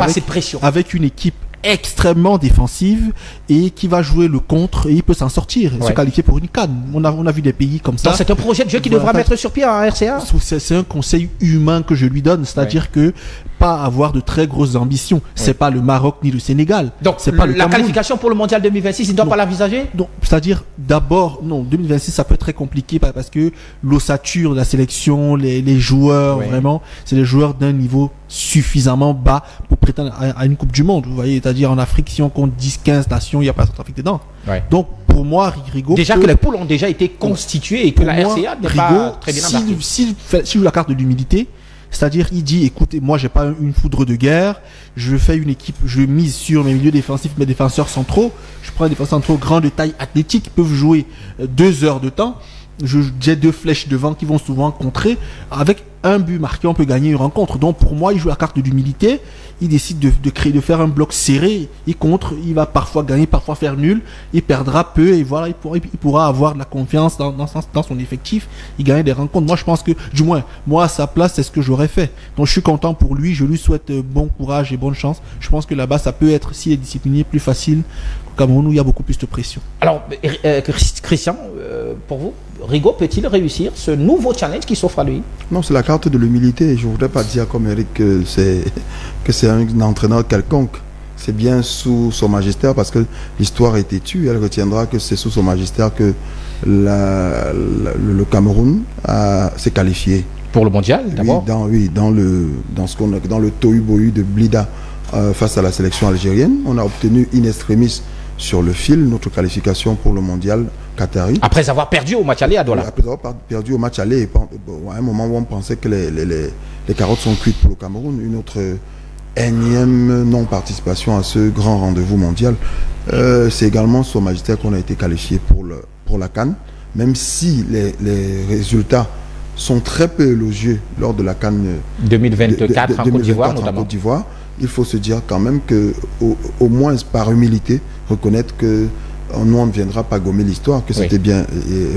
avec une équipe extrêmement défensive et qui va jouer le contre et il peut s'en sortir et se qualifier pour une CAN. On a vu des pays comme ça. C'est un projet de jeu qui devra mettre sur pied en RCA. C'est un conseil humain que je lui donne, c'est-à-dire que pas avoir de très grosses ambitions. C'est pas le Maroc ni le Sénégal. Donc c'est pas la qualification pour le mondial 2026, il ne doit pas l'envisager. Donc c'est-à-dire d'abord non, 2026 ça peut être très compliqué parce que l'ossature de la sélection, les joueurs vraiment, c'est des joueurs d'un niveau suffisamment bas pour prétendre à une Coupe du Monde. Vous voyez, c'est-à-dire en Afrique, si on compte 10 nations, il n'y a pas de Centrafrique dedans. Donc pour moi, Rigo, déjà que les poules ont déjà été constituées et que la RCA n'est pas très bien embarquée. S'il joue la carte de l'humilité, c'est-à-dire il dit écoutez, moi j'ai pas une foudre de guerre, je fais une équipe, je mise sur mes milieux défensifs, mes défenseurs centraux, je prends des défenseurs centraux grands de taille athlétique qui peuvent jouer 2 heures de temps, j'ai 2 flèches devant qui vont souvent contrer, avec un but marqué on peut gagner une rencontre. Donc pour moi il joue la carte de l'humilité, il décide de faire un bloc serré, il contre, il va parfois gagner, parfois faire nul, il perdra peu et voilà, il pourra avoir de la confiance dans son effectif, il gagne des rencontres. Moi je pense que, du moins, moi à sa place c'est ce que j'aurais fait. Donc je suis content pour lui, je lui souhaite bon courage et bonne chance. Je pense que là-bas ça peut être, s'il est discipliné, plus facile qu'au Cameroun où il y a beaucoup plus de pression. Alors Christian, pour vous, Rigo peut-il réussir ce nouveau challenge qui s'offre à lui? Non, c'est la carte de l'humilité. Je ne voudrais pas dire comme Eric que c'est un entraîneur quelconque. c'est bien sous son magistère, parce que l'histoire est têtue. Elle retiendra que c'est sous son magistère que le Cameroun s'est qualifié. Pour le mondial, d'abord. Dans le tohu-bohu de Blida face à la sélection algérienne. On a obtenu in extremis sur le fil notre qualification pour le mondial qatari. Après avoir perdu au match aller à Douala. Après avoir perdu au match aller, à un moment où on pensait que les carottes sont cuites pour le Cameroun, une autre énième non-participation à ce grand rendez-vous mondial. C'est également sous magistère qu'on a été qualifié pour la CAN, même si les résultats sont très peu élogieux lors de la CAN 2024 en Côte d'Ivoire notamment. Il faut se dire quand même que, au moins par humilité, reconnaître que nous, on ne viendra pas gommer l'histoire, que c'était bien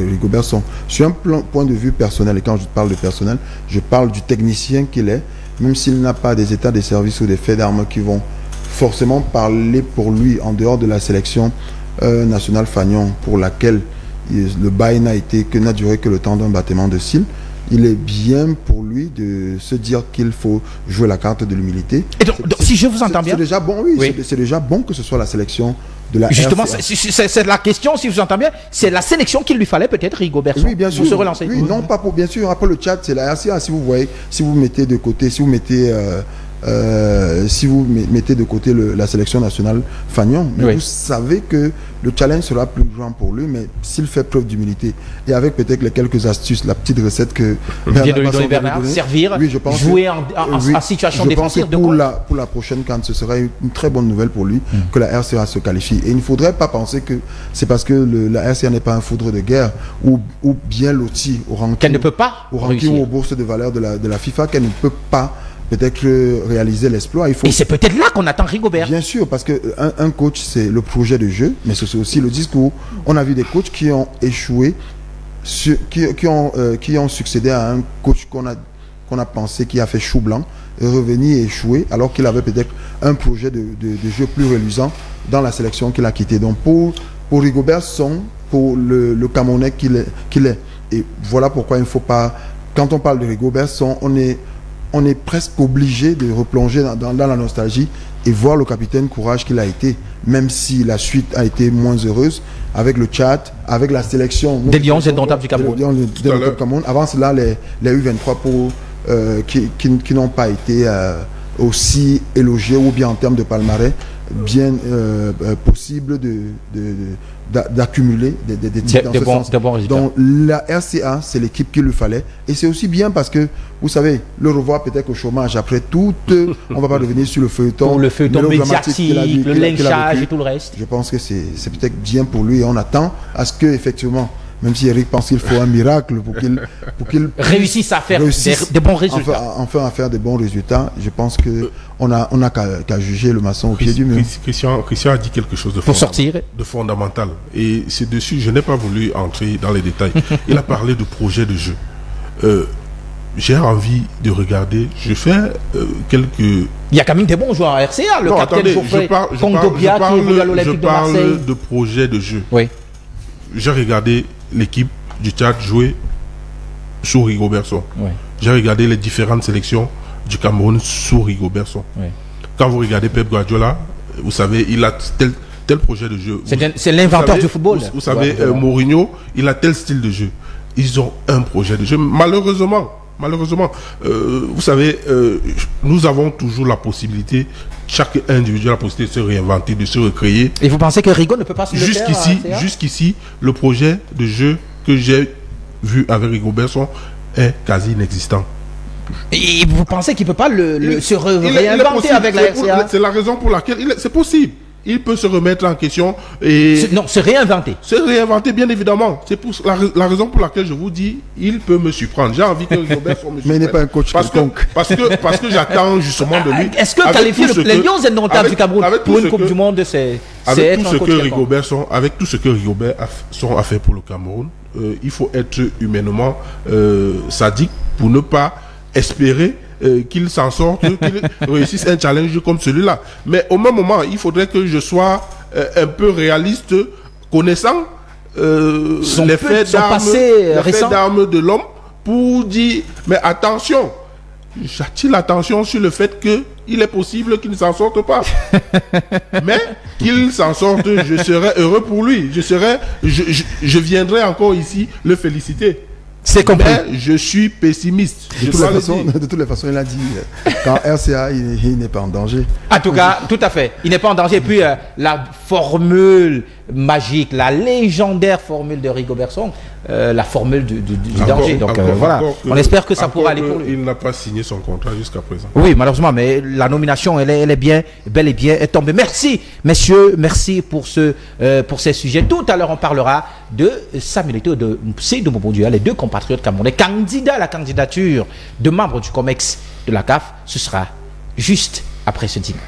Rigobert Song. Sur un point de vue personnel, et quand je parle de personnel, je parle du technicien qu'il est, même s'il n'a pas des états, des services ou des faits d'armes qui vont forcément parler pour lui en dehors de la sélection nationale Fagnon, pour laquelle le bail n'a duré que le temps d'un battement de cils. Il est bien pour lui de se dire qu'il faut jouer la carte de l'humilité. Et donc, si je vous entends bien, c'est déjà bon, oui. C'est déjà bon que ce soit la sélection de la justement, RCA. C'est la question, si vous entendez bien, c'est la sélection qu'il lui fallait peut-être, Rigobert Song, bien sûr, pour se relancer. Oui, non, pas pour, bien sûr. Après le Tchad, c'est la RCA. Si vous voyez, si vous mettez de côté, si vous mettez de côté la sélection nationale Fagnon, mais vous savez que le challenge sera plus grand pour lui, mais s'il fait preuve d'humilité et avec peut-être les quelques astuces, la petite recette que Bernard servir, jouer en situation défensive. Pour la prochaine CAN, ce serait une très bonne nouvelle pour lui que la RCA se qualifie. Et il ne faudrait pas penser que c'est parce que la RCA n'est pas un foudre de guerre ou bien loti au ranking, qu'elle ne peut pas au ranking ou aux bourses de valeur de la FIFA, qu'elle ne peut pas peut-être réaliser l'exploit. Et c'est peut-être là qu'on attend Rigobert. Bien sûr, parce qu'un coach, c'est le projet de jeu, mais c'est aussi le discours. On a vu des coachs qui ont échoué, qui ont succédé à un coach qu'on a pensé qui a fait chou blanc, et revenu et échoué, alors qu'il avait peut-être un projet de jeu plus reluisant dans la sélection qu'il a quitté. Donc pour Rigobert Song, pour le Camerounais qu'il est. Et voilà pourquoi il ne faut pas, quand on parle de Rigobert Song, on est presque obligé de replonger dans la nostalgie et voir le capitaine courage qu'il a été, même si la suite a été moins heureuse avec le Tchad, avec la sélection des Lions indomptables du Cameroun. Avant cela, les U23 qui n'ont pas été aussi élogiés ou bien en termes de palmarès, bien possible d'accumuler des titres dans ce sens. Donc la RCA, c'est l'équipe qu'il lui fallait. Et c'est aussi bien parce que, vous savez, le revoir peut-être au chômage après tout, on ne va pas revenir sur le feuilleton. Le feuilleton médiatique, le lynchage et tout le reste. Je pense que c'est peut-être bien pour lui et on attend à ce que, effectivement, même si Eric pense qu'il faut un miracle pour qu'il réussisse à faire des bons résultats. Enfin à faire des bons résultats. Je pense qu'on n'a qu'à juger le maçon au pied du mur. Christian a dit quelque chose de fondamental. Et c'est dessus, je n'ai pas voulu entrer dans les détails. Il a parlé de projet de jeu. J'ai envie de regarder. Je fais quelques... Il y a quand même des bons joueurs à RCA. Le capitaine Geoffrey Kondobia qui évolue à l'Olympique de Marseille. Je parle de projet de jeu. Oui. J'ai regardé l'équipe du Tchad jouer sous Rigobert Song. Oui. J'ai regardé les différentes sélections du Cameroun sous Rigobert Song. Oui. Quand vous regardez Pep Guardiola, vous savez, il a tel projet de jeu. C'est l'inventeur du football. Vous savez, Mourinho, il a tel style de jeu. Ils ont un projet de jeu. Malheureusement, vous savez, nous avons toujours la possibilité, chaque individu a la possibilité de se réinventer, de se recréer. Et vous pensez que Rigo ne peut pas se le faire Jusqu'ici, le projet de jeu que j'ai vu avec Rigobert Song est quasi inexistant. Et vous pensez qu'il ne peut pas se réinventer avec la RCA? C'est la raison pour laquelle c'est possible. Il peut se remettre en question et... se réinventer. Se réinventer, bien évidemment. C'est pour la raison pour laquelle je vous dis, il peut me surprendre. J'ai envie que Rigobert Song me surprenne. Mais il n'est pas un coach parce que j'attends justement de lui. Est-ce que qualifier les Lions indomptables du Cameroun pour une Coupe du Monde, c'est avec tout ce que Rigobert Song a fait pour le Cameroun, il faut être humainement sadique pour ne pas espérer qu'il s'en sorte, qu'il réussisse un challenge comme celui-là. Mais au même moment, il faudrait que je sois un peu réaliste, connaissant les faits d'armes de l'homme, pour dire, mais attention, j'attire l'attention sur le fait qu'il est possible qu'il ne s'en sorte pas. Mais qu'il s'en sorte, je serais heureux pour lui. Je viendrai encore ici le féliciter. C'est compris. Mais je suis pessimiste. De toutes les façons, il a dit quand RCA, il n'est pas en danger. En tout cas, tout à fait. Il n'est pas en danger. Et puis, la formule magique, la légendaire formule de Rigobert Song, la formule du danger. Donc, voilà. On espère que ça pourra aller pour lui. Il n'a pas signé son contrat jusqu'à présent. Oui, malheureusement, mais la nomination, elle est bien, bel et bien tombée. Merci, messieurs. Merci pour ces sujets. Tout à l'heure, on parlera de Samuel Eto'o, de Seydou Mbobondioya, les deux compatriotes camerounais, candidats à la candidature de membres du COMEX de la CAF. Ce sera juste après ce dîner.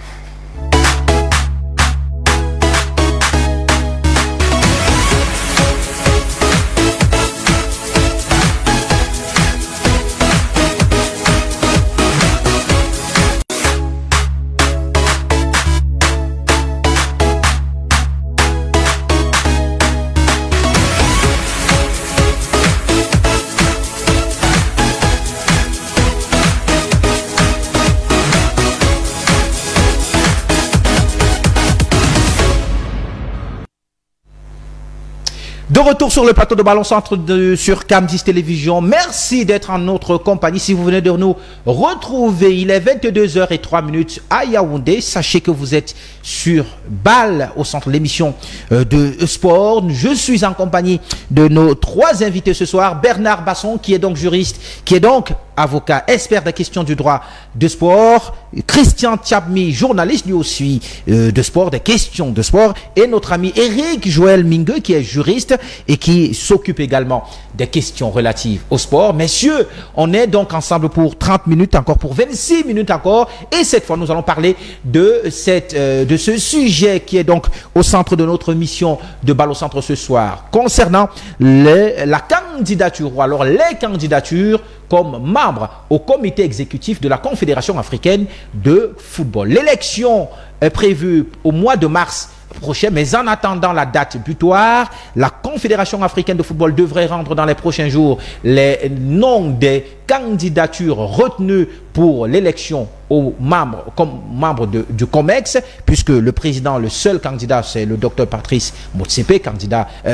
De retour sur le plateau de Ballon Centre sur Cam10 Télévision. Merci d'être en notre compagnie. Si vous venez de nous retrouver, il est 22h03 à Yaoundé. Sachez que vous êtes sur BAL au centre de l'émission de sport. Je suis en compagnie de nos trois invités ce soir. Bernard Basson, qui est donc juriste, qui est donc avocat, expert des questions du droit de sport. Christian Tchabmi, journaliste lui aussi de sport, des questions de sport. Et notre ami Eric Joël Mingue, qui est juriste et qui s'occupe également des questions relatives au sport. Messieurs, on est donc ensemble pour 30 minutes encore, pour 26 minutes encore. Et cette fois, nous allons parler de ce sujet qui est donc au centre de notre mission de Ballon Centre ce soir, concernant la candidature, ou alors les candidatures comme membre au comité exécutif de la Confédération africaine de football. L'élection est prévue au mois de mars prochain, mais en attendant la date butoir, la Confédération africaine de football devrait rendre dans les prochains jours les noms des candidatures retenues pour l'élection comme membre du COMEX, puisque le président, le seul candidat, c'est le docteur Patrice Motsepe,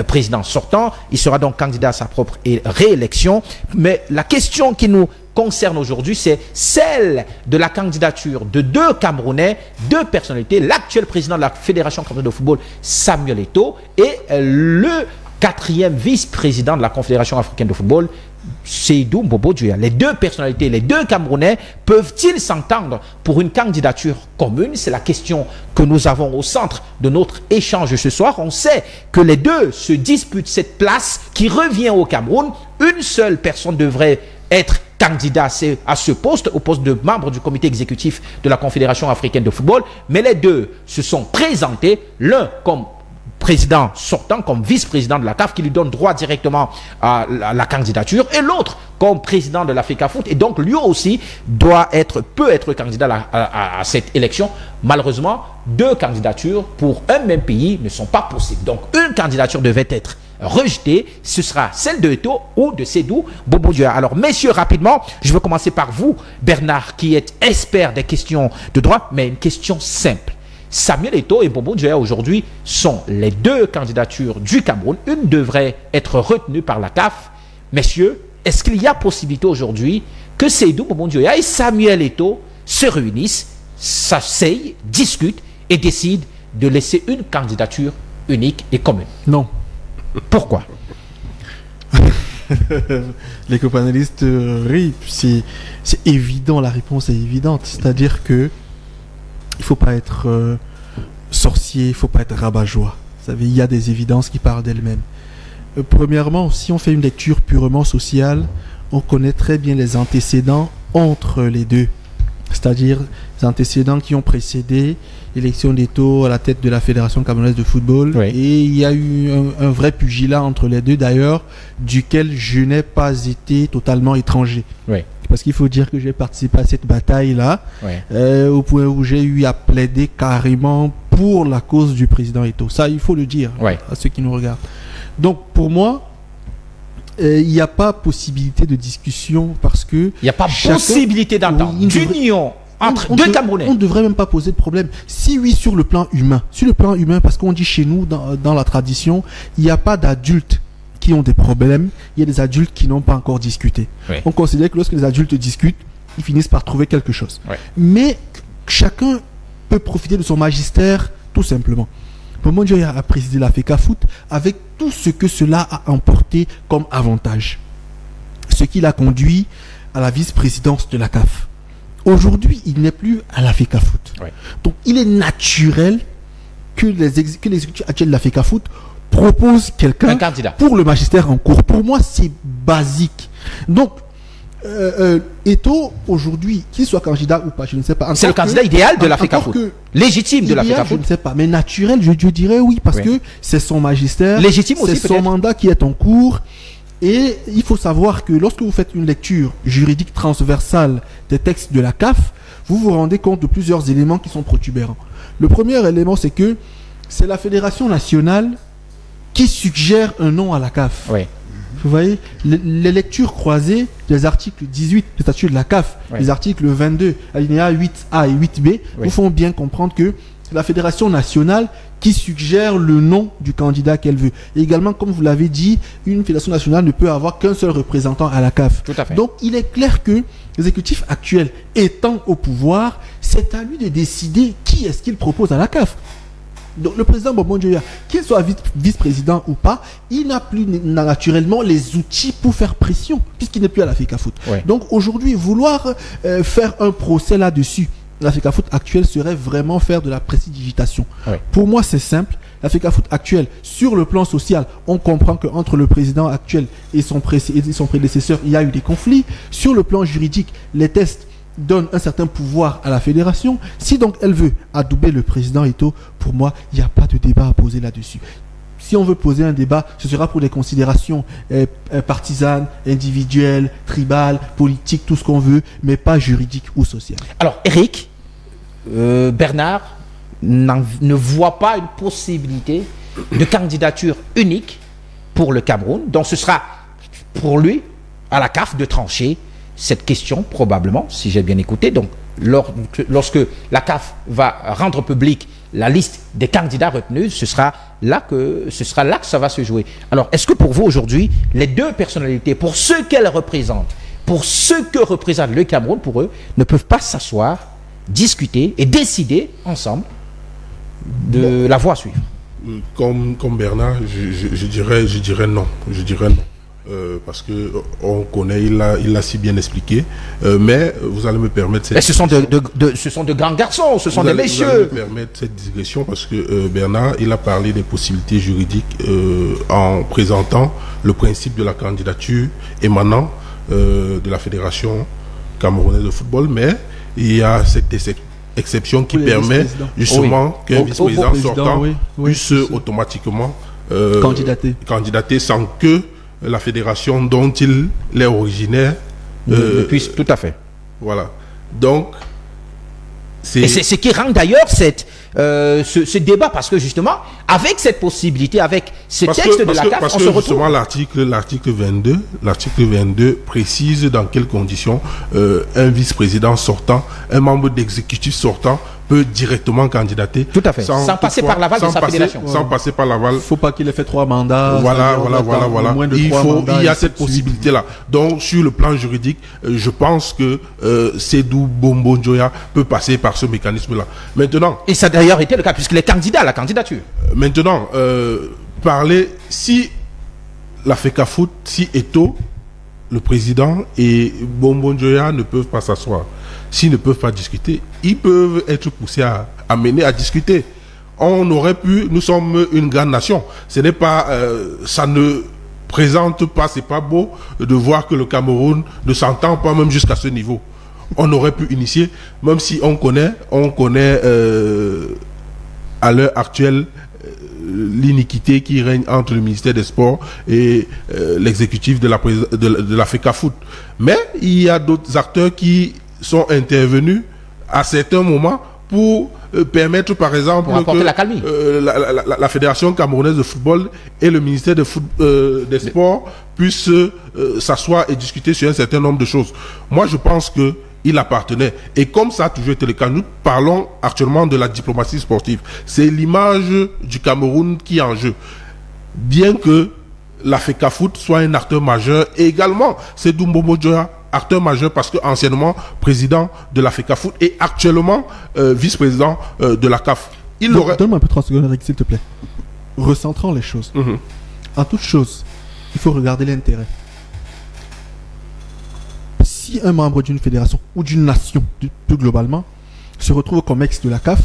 président sortant. Il sera donc candidat à sa propre réélection. Mais la question qui nous concerne aujourd'hui, c'est celle de la candidature de deux Camerounais, deux personnalités, l'actuel président de la Fédération camerounaise de football, Samuel Eto'o, et le quatrième vice-président de la Confédération africaine de football, Seydou Mbobondioya. Les deux personnalités, les deux Camerounais, peuvent-ils s'entendre pour une candidature commune? C'est la question que nous avons au centre de notre échange ce soir. On sait que les deux se disputent cette place qui revient au Cameroun. Une seule personne devrait être candidat à ce poste, au poste de membre du comité exécutif de la Confédération africaine de football, mais les deux se sont présentés, l'un comme président sortant, comme vice-président de la CAF, qui lui donne droit directement à la candidature, et l'autre comme président de l'Africa Foot, et donc lui aussi peut être candidat à cette élection. Malheureusement, deux candidatures pour un même pays ne sont pas possibles. Donc une candidature devait être rejetée, ce sera celle de Eto'o ou de Seydou Mbobondioya. Alors messieurs, rapidement, je veux commencer par vous, Bernard, qui est expert des questions de droit, mais une question simple. Samuel Eto'o et Mbobondioya aujourd'hui sont les deux candidatures du Cameroun. Une devrait être retenue par la CAF. Messieurs, est-ce qu'il y a possibilité aujourd'hui que Seydou Mbobondioya et Samuel Eto'o se réunissent, s'asseyent, discutent et décident de laisser une candidature unique et commune? Non. Pourquoi? Les copanélistes rient. C'est évident, la réponse est évidente. C'est-à-dire que il ne faut pas être sorcier, il ne faut pas être rabat-joie. Vous savez, il y a des évidences qui parlent d'elles-mêmes. Premièrement, si on fait une lecture purement sociale, on connaît très bien les antécédents entre les deux. C'est-à-dire les antécédents qui ont précédé l'élection d'Eto'o à la tête de la Fédération camerounaise de football. Oui. Et il y a eu un vrai pugilat entre les deux, d'ailleurs, duquel je n'ai pas été totalement étranger. Oui. Parce qu'il faut dire que j'ai participé à cette bataille-là, au point où j'ai eu à plaider carrément pour la cause du président Eto'o. Ça, il faut le dire à ceux qui nous regardent. Donc, pour moi, il n'y a pas possibilité de discussion parce que... Il n'y a pas possibilité d'entente, d'union entre deux Camerounais. On ne devrait même pas poser de problème. Si oui, sur le plan humain, parce qu'on dit chez nous, dans la tradition, il n'y a pas d'adultes qui ont des problèmes, il y a des adultes qui n'ont pas encore discuté. Oui. On considère que lorsque les adultes discutent, ils finissent par trouver quelque chose. Oui. Mais chacun peut profiter de son magistère tout simplement. Bombon Njoya a présidé la FECAFOOT avec tout ce que cela a emporté comme avantage. Ce qui l'a conduit à la vice-présidence de la CAF. Aujourd'hui, il n'est plus à la FECAFOOT. Oui. Donc, il est naturel que les exécutifs actuels de la FECAFOOT proposent quelqu'un pour le magistère en cours. Pour moi, c'est basique. Donc, Eto'o, aujourd'hui, qu'il soit candidat ou pas, je ne sais pas. C'est le candidat idéal de la FECAFOOT. Légitime de la FECAFOOT. Je ne sais pas, mais naturel, je dirais oui, parce que c'est son magistère. Légitime aussi, c'est son mandat qui est en cours. Et il faut savoir que lorsque vous faites une lecture juridique transversale des textes de la CAF, vous vous rendez compte de plusieurs éléments qui sont protubérants. Le premier élément, c'est que c'est la Fédération nationale qui suggère un nom à la CAF. Oui. Vous voyez, les lectures croisées des articles 18 du statut de la CAF, les articles 22, alinéa 8A et 8B, vous font bien comprendre que c'est la Fédération nationale qui suggère le nom du candidat qu'elle veut. Et également, comme vous l'avez dit, une fédération nationale ne peut avoir qu'un seul représentant à la CAF. Tout à fait. Donc, il est clair que l'exécutif actuel étant au pouvoir, c'est à lui de décider qui est-ce qu'il propose à la CAF. Donc le président Bombon Njoya, qu'il soit vice-président ou pas, il n'a plus naturellement les outils pour faire pression, puisqu'il n'est plus à la FECAFOOT. Ouais. Donc aujourd'hui, vouloir faire un procès là-dessus, la FECAFOOT actuelle serait vraiment faire de la prestidigitation. Ouais. Pour moi, c'est simple. La FECAFOOT actuelle, sur le plan social, on comprend qu'entre le président actuel et son prédécesseur, il y a eu des conflits. Sur le plan juridique, les tests donne un certain pouvoir à la fédération. Si donc elle veut adouber le président Eto'o, pour moi, il n'y a pas de débat à poser là-dessus. Si on veut poser un débat, ce sera pour des considérations partisanes, individuelles, tribales, politiques, tout ce qu'on veut, mais pas juridiques ou sociales. Alors, Eric, Bernard ne voit pas une possibilité de candidature unique pour le Cameroun. Donc, ce sera pour lui, à la CAF, de trancher cette question, probablement, si j'ai bien écouté. Donc, lorsque la CAF va rendre publique la liste des candidats retenus, ce sera là que ça va se jouer. Alors, est-ce que pour vous, aujourd'hui, les deux personnalités, pour ce qu'elles représentent, pour ce que représente le Cameroun, pour eux, ne peuvent pas s'asseoir, discuter et décider ensemble de la voie à suivre? Comme Bernard, je dirais non. Je dirais non. Parce que on connaît, il l'a si bien expliqué, mais vous allez me permettre ce sont de grands garçons, ce sont des messieurs. Vous allez me permettre cette digression parce que Bernard, il a parlé des possibilités juridiques en présentant le principe de la candidature émanant de la Fédération camerounaise de football, mais il y a cette exception qui permet justement qu'un vice-président sortant puisse automatiquement candidater sans que la fédération dont il est originaire puisse, tout à fait. Voilà. Donc, et c'est ce qui rend d'ailleurs ce débat, parce que justement, avec cette possibilité, avec ce texte de la CAF, on se retrouve. L'article 22 précise dans quelles conditions un vice-président sortant, un membre d'exécutif sortant peut directement candidater. Tout à fait. Sans passer par l'aval de sa fédération. Sans passer par l'aval. Il ne faut pas qu'il ait fait 3 mandats. Voilà. Il y a cette possibilité-là. Donc, sur le plan juridique, je pense que Sédou Bombon Njoya peut passer par ce mécanisme-là. Maintenant. Et ça a d'ailleurs été le cas, puisqu'il est candidat à la candidature. Maintenant, si la FECAFOOT, si Eto'o, le président et Bombon Njoya ne peuvent pas s'asseoir, s'ils ne peuvent pas discuter, ils peuvent être poussés à mener à discuter. On aurait pu, nous sommes une grande nation. Ce n'est pas, ça ne présente pas, c'est pas beau de voir que le Cameroun ne s'entend pas même jusqu'à ce niveau. On aurait pu initier, même si on connaît à l'heure actuelle l'iniquité qui règne entre le ministère des Sports et l'exécutif de la FECAFOOT. Mais il y a d'autres acteurs qui sont intervenus à certains moments pour permettre par exemple que la Fédération camerounaise de football et le ministère des Sports puissent s'asseoir et discuter sur un certain nombre de choses. Moi, je pense que il appartenait. Et comme ça a toujours été le cas, nous parlons actuellement de la diplomatie sportive. C'est l'image du Cameroun qui est en jeu. Bien que la FECAFOOT soit un acteur majeur, et également c'est Doumboumo Djoya, acteur majeur parce que anciennement président de la FECAFOOT et actuellement vice-président de la CAF. Donne-moi un peu 3 secondes, Eric, s'il te plaît. Recentrons les choses. En toute chose, il faut regarder l'intérêt. Si un membre d'une fédération ou d'une nation, plus globalement, se retrouve comme ex de la CAF,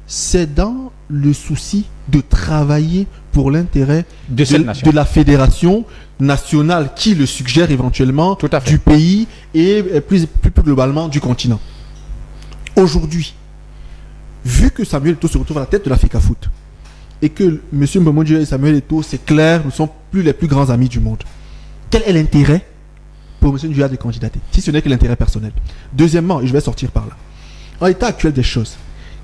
c'est dans le souci de travailler pour l'intérêt de la fédération nationale qui le suggère éventuellement, du pays et plus globalement du continent. Aujourd'hui, vu que Samuel Eto'o se retrouve à la tête de la FECAFOOT et que M. Mbombo Djoya et Samuel Eto'o, c'est clair, ne sont plus les plus grands amis du monde, quel est l'intérêt pour M. Djoya de candidater, si ce n'est que l'intérêt personnel? Deuxièmement, et je vais sortir par là, en l'état actuel des choses,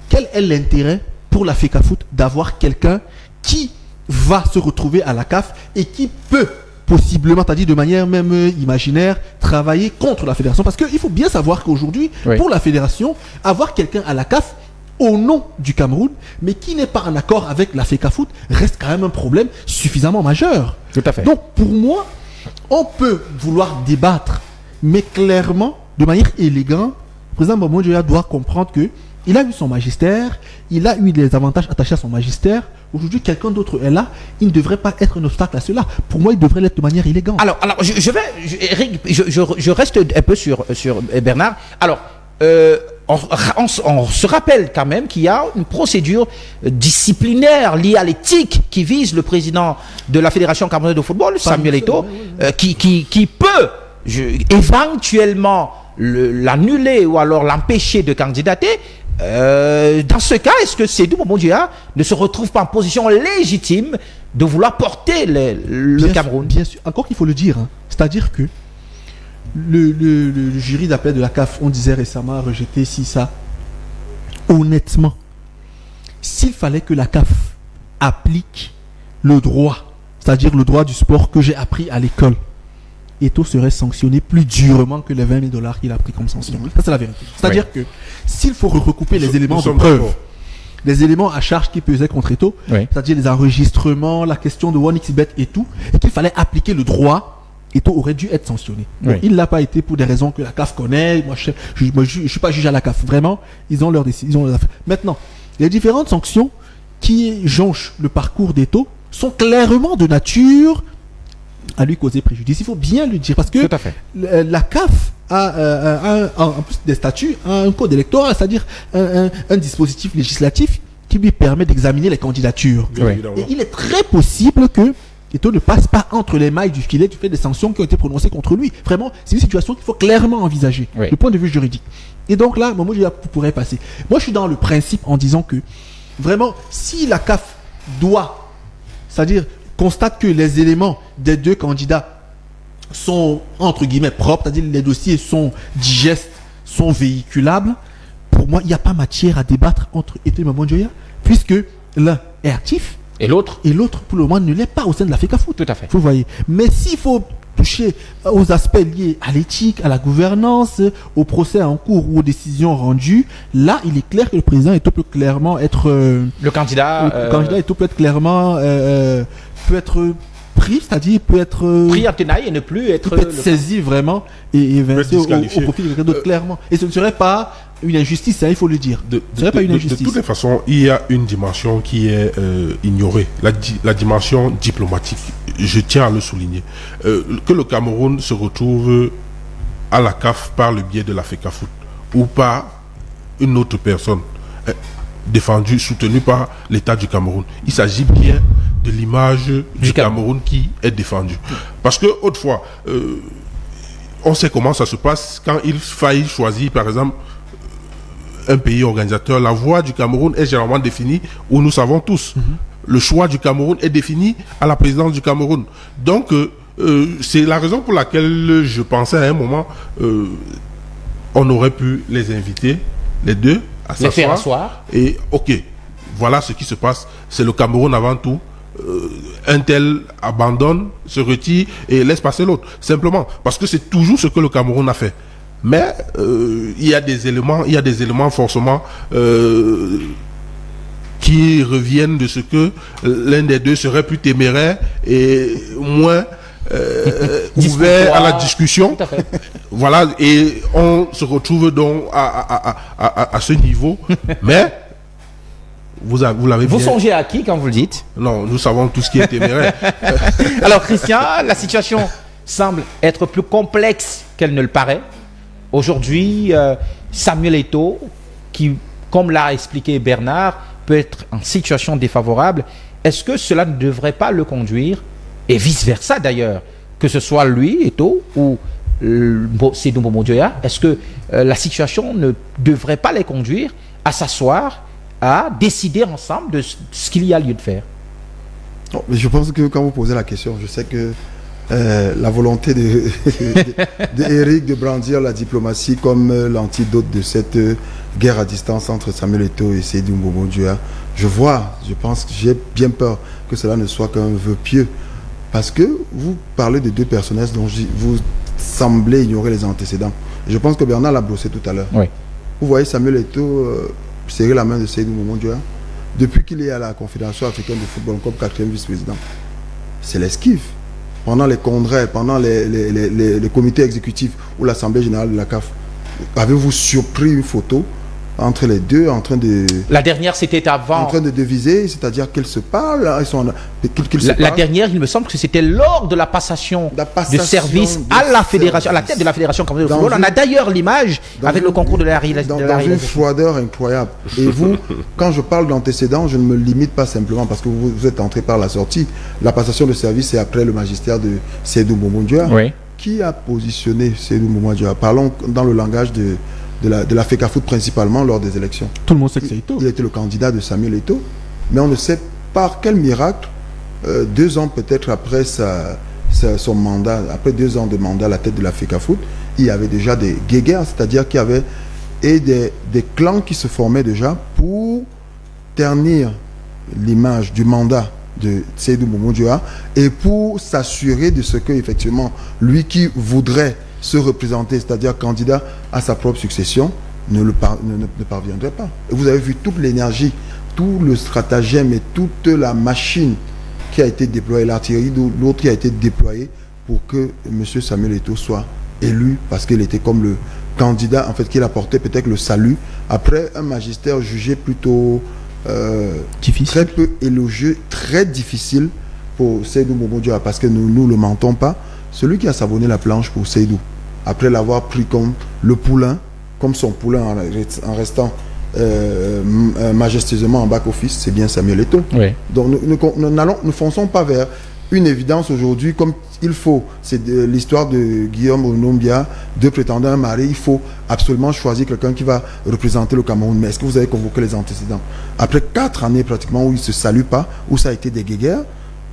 quel est l'intérêt pour la FECAFOOT d'avoir quelqu'un qui va se retrouver à la CAF et qui peut possiblement, c'est-à-dire de manière même imaginaire, travailler contre la fédération? Parce qu'il faut bien savoir qu'aujourd'hui, pour la fédération, avoir quelqu'un à la CAF au nom du Cameroun, mais qui n'est pas en accord avec la FECAFOOT, reste quand même un problème suffisamment majeur. Tout à fait. Donc pour moi, on peut vouloir débattre, mais clairement, de manière élégante, le président Mbombo Djoya doit comprendre que il a eu son magistère, il a eu des avantages attachés à son magistère. Aujourd'hui, quelqu'un d'autre est là, il ne devrait pas être un obstacle à cela. Pour moi, il devrait l'être de manière élégante. Alors Eric, je reste un peu sur Bernard. Alors, on se rappelle quand même qu'il y a une procédure disciplinaire liée à l'éthique qui vise le président de la Fédération camerounaise de football, Samuel Eto'o, qui peut éventuellement l'annuler ou alors l'empêcher de candidater. Dans ce cas, est-ce que Sédou Mbombo Djoya ne se retrouve pas en position légitime de vouloir porter le Cameroun? Bien sûr, encore qu'il faut le dire, hein. C'est-à-dire que le jury d'appel de la CAF, on disait récemment, a rejeté ça. Honnêtement, s'il fallait que la CAF applique le droit, c'est-à-dire le droit du sport que j'ai appris à l'école, Eto'o serait sanctionné plus durement que les $20 000 qu'il a pris comme sanction. Ça, c'est la vérité. C'est-à-dire que s'il faut recouper les éléments de preuve, les éléments à charge qui pesaient contre Eto'o, c'est-à-dire les enregistrements, la question de 1xBet et tout, et qu'il fallait appliquer le droit, Eto'o aurait dû être sanctionné. Bon, il ne l'a pas été pour des raisons que la CAF connaît. Moi, je ne suis pas juge à la CAF. Vraiment, ils ont leur décision. Maintenant, les différentes sanctions qui jonchent le parcours d'Eto'o sont clairement de nature à lui causer préjudice. Il faut bien le dire, parce que la CAF a en plus des statuts, un code électoral, c'est-à-dire un dispositif législatif qui lui permet d'examiner les candidatures. Et il est très possible que Eto'o ne passe pas entre les mailles du filet du fait des sanctions qui ont été prononcées contre lui. Vraiment, c'est une situation qu'il faut clairement envisager du point de vue juridique. Et donc là, Mbombo Djoya pourrait passer. Moi, je suis dans le principe en disant que vraiment, si la CAF doit, c'est-à-dire constate que les éléments des deux candidats sont entre guillemets propres, c'est-à-dire les dossiers sont digestes, sont véhiculables, pour moi, il n'y a pas matière à débattre entre Eto'o et Mbombo Djoya, puisque l'un est actif et l'autre, pour le moment, ne l'est pas au sein de la FECAFOOT. Tout à fait. Vous voyez. Mais s'il faut toucher aux aspects liés à l'éthique, à la gouvernance, au procès en cours ou aux décisions rendues, là, il est clair que le président Eto'o peut clairement être... le candidat... Le candidat Eto'o peut être clairement... peut être pris, c'est-à-dire peut être... pris en tenaille et ne plus être... peut être saisi vraiment et évincé au profit de quelqu'un d'autre, clairement. Et ce ne serait pas une injustice, hein, il faut le dire. Ce ne serait pas une injustice. De toutes les façons, il y a une dimension qui est ignorée, la dimension diplomatique. Je tiens à le souligner. Que le Cameroun se retrouve à la CAF par le biais de la FECAFOOT ou par une autre personne défendue, soutenue par l'État du Cameroun. Il s'agit bien de l'image du Cameroun qui est défendue. Parce que, autrefois, on sait comment ça se passe quand il faille choisir, par exemple, un pays organisateur. La voie du Cameroun est généralement définie, où nous savons tous. Le choix du Cameroun est défini à la présidence du Cameroun. Donc, c'est la raison pour laquelle je pensais à un moment, on aurait pu les inviter, les deux, les faire asseoir. Et ok, voilà ce qui se passe. C'est le Cameroun avant tout. Un tel abandonne, se retire et laisse passer l'autre. Simplement parce que c'est toujours ce que le Cameroun a fait. Mais il y a des éléments forcément qui reviennent de ce que l'un des deux serait plus téméraire et moins ouvert à la discussion. Voilà, et on se retrouve donc à ce niveau. Mais vous l'avez bien. Vous songez à qui quand vous le dites? Non, nous savons tout ce qui est téméraire. Alors Christian, la situation semble être plus complexe qu'elle ne le paraît. Aujourd'hui, Samuel Eto'o, qui, comme l'a expliqué Bernard, peut être en situation défavorable, est-ce que cela ne devrait pas le conduire, et vice-versa d'ailleurs, que ce soit lui, Eto'o, ou Seydou Momo Dioya, est-ce que la situation ne devrait pas les conduire à s'asseoir, à décider ensemble de ce qu'il y a lieu de faire? Non, mais je pense que quand vous posez la question, je sais que la volonté d'Éric de brandir la diplomatie comme l'antidote de cette guerre à distance entre Samuel Eto'o et Seydou Momo Dioya, je pense que j'ai bien peur que cela ne soit qu'un vœu pieux. Parce que vous parlez de deux personnages dont vous semblez ignorer les antécédents. Et je pense que Bernard l'a brossé tout à l'heure. Oui. Vous voyez Samuel Eto'o serrer la main de Seydou Momo Dioya depuis qu'il est à la Confédération africaine de football comme 4e vice-président. C'est l'esquive. Pendant les congrès, pendant les comités exécutifs ou l'Assemblée générale de la CAF, avez-vous surpris une photo entre les deux en train de... La dernière, c'était avant... En train de deviser, c'est-à-dire qu'ils se parlent. La dernière, il me semble que c'était lors de la passation de service à la fédération, à la tête de la fédération camerounaise de football. On a d'ailleurs l'image avec le concours de la réalisation. Dans une froideur incroyable. Et vous, quand je parle d'antécédents, je ne me limite pas simplement parce que vous êtes entré par la sortie. La passation de service, c'est après le magistère de Seydou Momo Dioya. Oui. Qui a positionné Seydou Momo Dioya? Parlons dans le langage de la FECAFOOT principalement lors des élections. Tout le monde sait que c'est Eto'o. Il était le candidat de Samuel Eto'o, mais on ne sait par quel miracle, 2 ans peut-être après son mandat, après 2 ans de mandat à la tête de la FECAFOOT, il y avait déjà des guéguerres, c'est-à-dire qu'il y avait des clans qui se formaient déjà pour ternir l'image du mandat de Seydou Momo Dioya et pour s'assurer de ce que, effectivement, lui qui voudrait se représenter, c'est-à-dire candidat à sa propre succession, ne parviendrait pas. Et vous avez vu toute l'énergie, tout le stratagème et toute la machine qui a été déployée, l'artillerie de l'autre qui a été déployée pour que M. Samuel Eto'o soit élu, parce qu'il était comme le candidat, en fait, qu'il apportait peut-être le salut, après un magistère jugé plutôt très peu élogieux, très difficile pour Seydou Momo Dioya, parce que nous ne le mentons pas, celui qui a savonné la planche pour Seydou, après l'avoir pris comme le poulain, comme son poulain en restant majestueusement en back-office, c'est bien Samuel Eto'o. Oui. Donc nous ne fonçons pas vers une évidence aujourd'hui comme il faut. C'est l'histoire de Guillaume Onombia, 2 prétendants, un mari. Il faut absolument choisir quelqu'un qui va représenter le Cameroun. Mais est-ce que vous avez convoqué les antécédents? Après 4 années pratiquement où ils ne se saluent pas, où ça a été des guéguerres,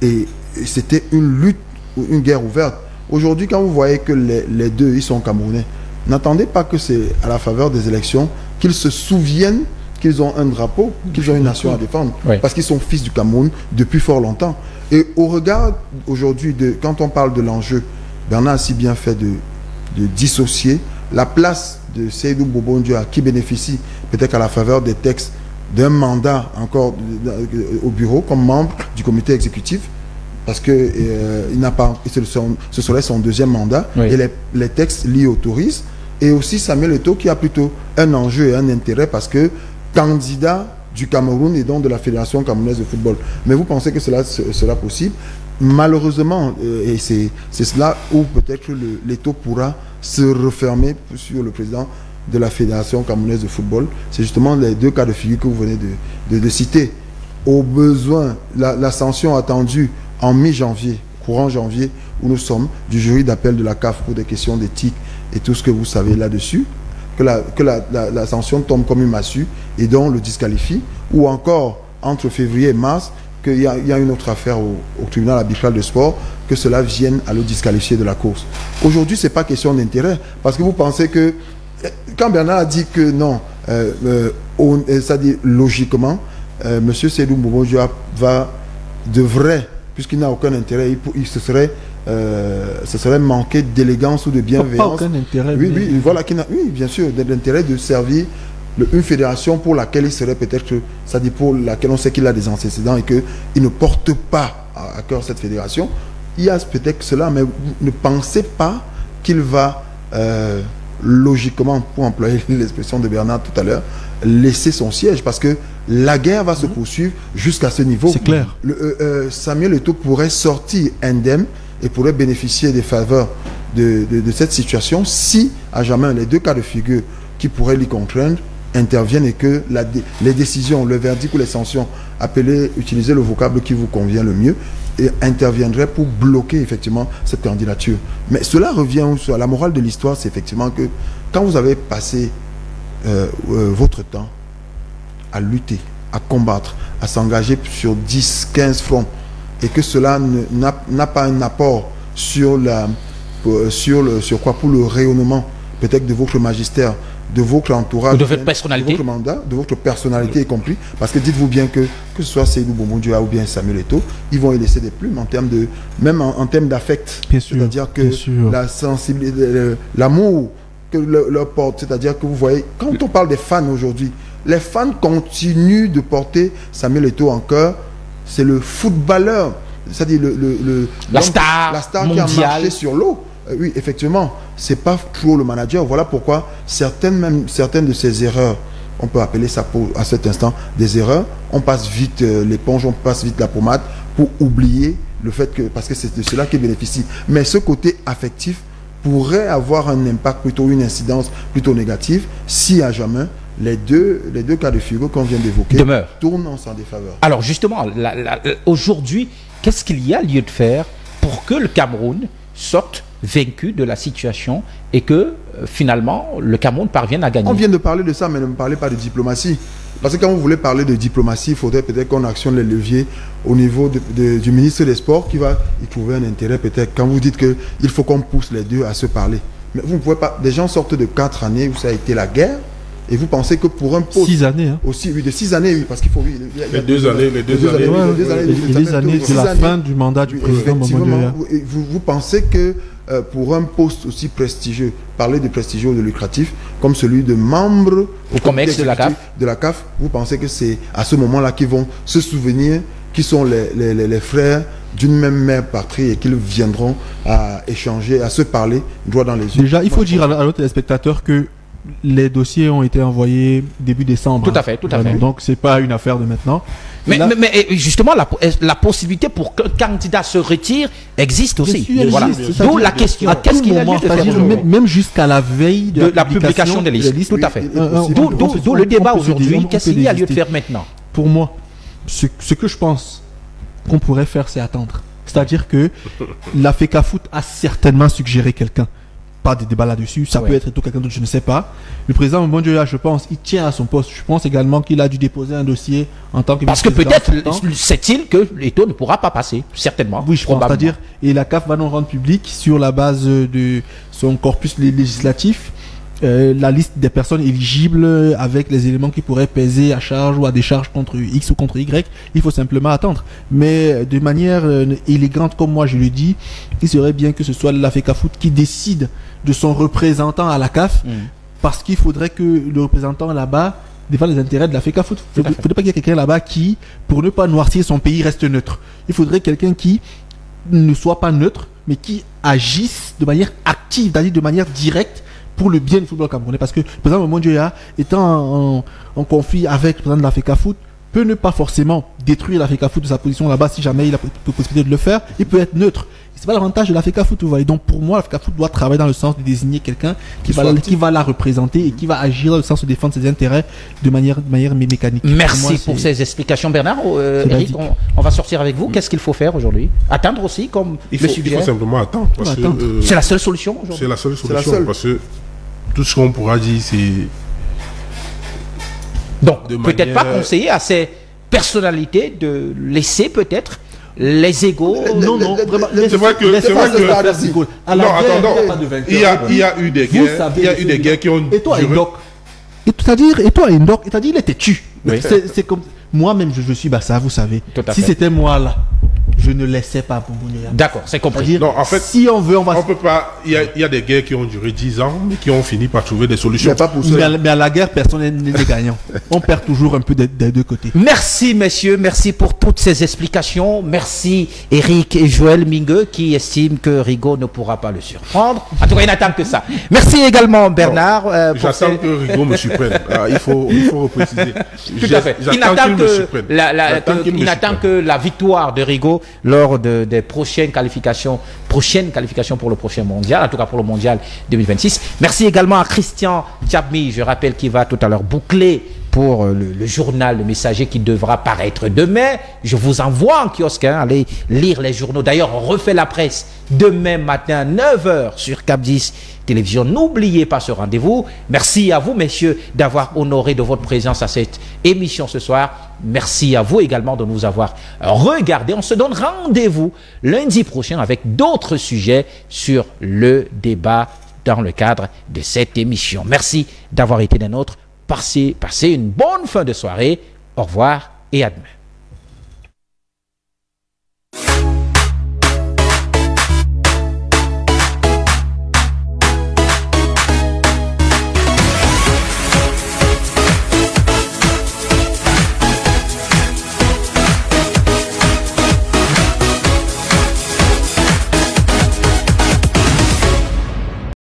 et c'était une lutte, une guerre ouverte. Aujourd'hui, quand vous voyez que les deux, ils sont Camerounais, n'attendez pas que c'est à la faveur des élections qu'ils se souviennent qu'ils ont un drapeau, qu'ils ont une nation à défendre. Oui. Parce qu'ils sont fils du Cameroun depuis fort longtemps. Et au regard aujourd'hui, quand on parle de l'enjeu, Bernard a si bien fait de dissocier la place de Seydou Momo Dioya, qui bénéficie peut-être à la faveur des textes d'un mandat encore au bureau comme membre du comité exécutif, parce que il n'a pas, ce serait son 2e mandat, oui. Et les textes l'y autorisent. Et aussi Samuel Eto'o qui a plutôt un enjeu et un intérêt parce que candidat du Cameroun et donc de la Fédération camerounaise de football. Mais vous pensez que cela sera possible? Malheureusement, et c'est cela où peut-être l'Eto'o pourra se refermer sur le président de la Fédération camerounaise de football. C'est justement les 2 cas de figure que vous venez de citer. Au besoin, la sanction attendue en mi-janvier, courant janvier, où nous sommes, du jury d'appel de la CAF pour des questions d'éthique et tout ce que vous savez là-dessus, que la sanction tombe comme une massue et donc le disqualifie, ou encore entre février et mars, qu'il y a une autre affaire au tribunal arbitral de sport, que cela vienne à le disqualifier de la course. Aujourd'hui, ce n'est pas question d'intérêt, parce que vous pensez que, quand Bernard a dit que non, c'est-à-dire logiquement, M. Seydou Mboumoudjoa devrait, puisqu'il n'a aucun intérêt, ce serait manquer d'élégance ou de bienveillance. Pas aucun intérêt. Oui, voilà, oui, bien sûr, de l'intérêt de servir une fédération pour laquelle il serait peut-être, c'est-à-dire pour laquelle on sait qu'il a des antécédents et qu'il ne porte pas à cœur cette fédération. Il y a peut-être cela, mais vous ne pensez pas qu'il va logiquement, pour employer l'expression de Bernard tout à l'heure, laisser son siège, parce que la guerre va se poursuivre jusqu'à ce niveau. C'est clair. Samuel Eto'o pourrait sortir indemne et pourrait bénéficier des faveurs de cette situation si, à jamais, les deux cas de figure qui pourraient l'y contraindre interviennent et que les décisions, le verdict ou les sanctions, utilisez le vocable qui vous convient le mieux, et interviendraient pour bloquer effectivement cette candidature. Mais cela revient à la morale de l'histoire, c'est effectivement que quand vous avez passé votre temps à lutter, à combattre, à s'engager sur 10, 15 fronts, et que cela n'a pas un apport sur pour le rayonnement peut-être de votre magistère, de votre entourage, de votre personnalité, de votre mandat, de votre personnalité y compris, parce que dites-vous bien que ce soit Seydou Mboumoudjoa ou bien Samuel Eto'o, ils vont y laisser des plumes en termes de, même en termes d'affect, c'est-à-dire que la sensibilité, l'amour que leur porte, c'est-à-dire que vous voyez, quand on parle des fans aujourd'hui, les fans continuent de porter Samuel Eto'o en cœur. C'est le footballeur, c'est-à-dire la star qui a marché sur l'eau. Oui, effectivement, c'est pas trop le manager. Voilà pourquoi certaines de ces erreurs, on peut appeler ça à cet instant des erreurs. On passe vite l'éponge, on passe vite la pommade pour oublier le fait que, parce que c'est de cela qui bénéficie. Mais ce côté affectif pourrait avoir un impact, plutôt une incidence plutôt négative, si à jamais les deux cas de figure qu'on vient d'évoquer tournent en sa défaveur. Alors justement, aujourd'hui, qu'est-ce qu'il y a lieu de faire pour que le Cameroun sorte vaincu de la situation et que finalement le Cameroun parvienne à gagner? On vient de parler de ça, mais ne me parlez pas de diplomatie. Parce que quand vous voulez parler de diplomatie, il faudrait peut-être qu'on actionne les leviers au niveau du ministre des Sports qui va y trouver un intérêt peut-être. Quand vous dites qu'il faut qu'on pousse les deux à se parler. Mais vous ne pouvez pas... Des gens sortent de 4 années où ça a été la guerre. Et vous pensez que pour un poste... 6 années. Hein. Aussi, oui, de 6 années, oui, parce qu'il faut... Oui, les deux années de la fin du mandat du président. Effectivement, vous pensez que pour un poste aussi prestigieux, parler de prestigieux ou de lucratif, comme celui de membre au COMEX de la CAF, vous pensez que c'est à ce moment-là qu'ils vont se souvenir qui sont les frères d'une même mère patrie et qu'ils viendront à échanger, à se parler droit dans les yeux. Déjà, il faut dire à nos téléspectateurs que les dossiers ont été envoyés début décembre. Tout à fait, tout à fait. Donc, c'est pas une affaire de maintenant. Mais justement, la possibilité pour qu'un candidat se retire existe aussi. Voilà. D'où la question, qu'est-ce qu'il a lieu de faire même jusqu'à la veille de la publication des listes. Tout à fait. D'où le débat aujourd'hui, qu'est-ce qu'il y a lieu de faire maintenant? Pour moi, ce que je pense qu'on pourrait faire, c'est attendre. C'est-à-dire que la FECAFOOT a certainement suggéré quelqu'un. Pas de débat là-dessus, ça peut être tout quelqu'un d'autre, je ne sais pas. Le président Mboumoudjoa, je pense, il tient à son poste. Je pense également qu'il a dû déposer un dossier en tant que parce que peut-être, sait-il que l'État ne pourra pas passer, certainement. Oui, je pense, c'est-à-dire, et la CAF va nous rendre public sur la base de son corpus législatif, la liste des personnes éligibles avec les éléments qui pourraient peser à charge ou à décharge contre X ou contre Y. Il faut simplement attendre. Mais de manière élégante, comme moi je le dis, il serait bien que ce soit la FECAFOOT qui décide de son représentant à la CAF, parce qu'il faudrait que le représentant là-bas défende les intérêts de la FECAFOOT. Il ne faudrait pas qu'il y ait quelqu'un là-bas qui, pour ne pas noircir son pays, reste neutre. Il faudrait quelqu'un qui ne soit pas neutre, mais qui agisse de manière active, c'est-à-dire de manière directe, pour le bien du football camerounais. Parce que le président Mboumoudjoa, étant en conflit avec le président de la FECAFOOT, peut ne pas forcément détruire la FECAFOOT de sa position là-bas si jamais il a la possibilité de le faire. Il peut être neutre. C'est pas l'avantage de la FECAFOOT, vous voyez. Donc pour moi, la FECAFOOT doit travailler dans le sens de désigner quelqu'un qui va la représenter et qui va agir dans le sens de défendre ses intérêts de manière mécanique. Merci pour ces explications, Bernard. Eric, on va sortir avec vous. Qu'est-ce qu'il faut faire aujourd'hui? Attendre aussi, comme il faut simplement attendre. C'est la seule solution aujourd'hui. C'est la seule solution parce que tout ce qu'on pourra dire, c'est... Donc, peut-être pas conseiller à ces personnalités de laisser peut-être les égos... Non, vraiment... C'est vrai que... Non, attendons. Il y a eu des guerres qui ont duré... Et toi, Doc, C'est-à-dire, et toi, Enoch, c'est-à-dire, il est têtu. Oui. C'est comme moi-même, je suis Bassa, vous savez. Si c'était moi là, je ne laissais pas Boubounéa. D'accord, c'est compris. Non, en fait, si on veut, on va. On peut pas. Il y a des guerres qui ont duré 10 ans, mais qui ont fini par trouver des solutions. Mais à la guerre, personne n'est gagnant. On perd toujours un peu des deux côtés. Merci, messieurs. Merci pour toutes ces explications. Merci, Eric et Joël Mingueux, qui estiment que Rigaud ne pourra pas le surprendre. En tout cas, il n'attend que ça. Merci également, Bernard. J'attends que Rigaud me surprenne. Il faut repréciser. Tout à fait. Il n'attend que la victoire de Rigaud lors des prochaines qualifications pour le prochain mondial, en tout cas pour le mondial 2026. Merci également à Christian Tchabmi, je rappelle qu'il va tout à l'heure boucler pour le journal Le Messager qui devra paraître demain. Je vous envoie en kiosque, allez lire les journaux. D'ailleurs, on refait la presse demain matin, 9h sur Cap 10 Télévision. N'oubliez pas ce rendez-vous. Merci à vous, messieurs, d'avoir honoré de votre présence à cette émission ce soir. Merci à vous également de nous avoir regardés. On se donne rendez-vous lundi prochain avec d'autres sujets sur le débat dans le cadre de cette émission. Merci d'avoir été des nôtres. Passez une bonne fin de soirée. Au revoir et à demain.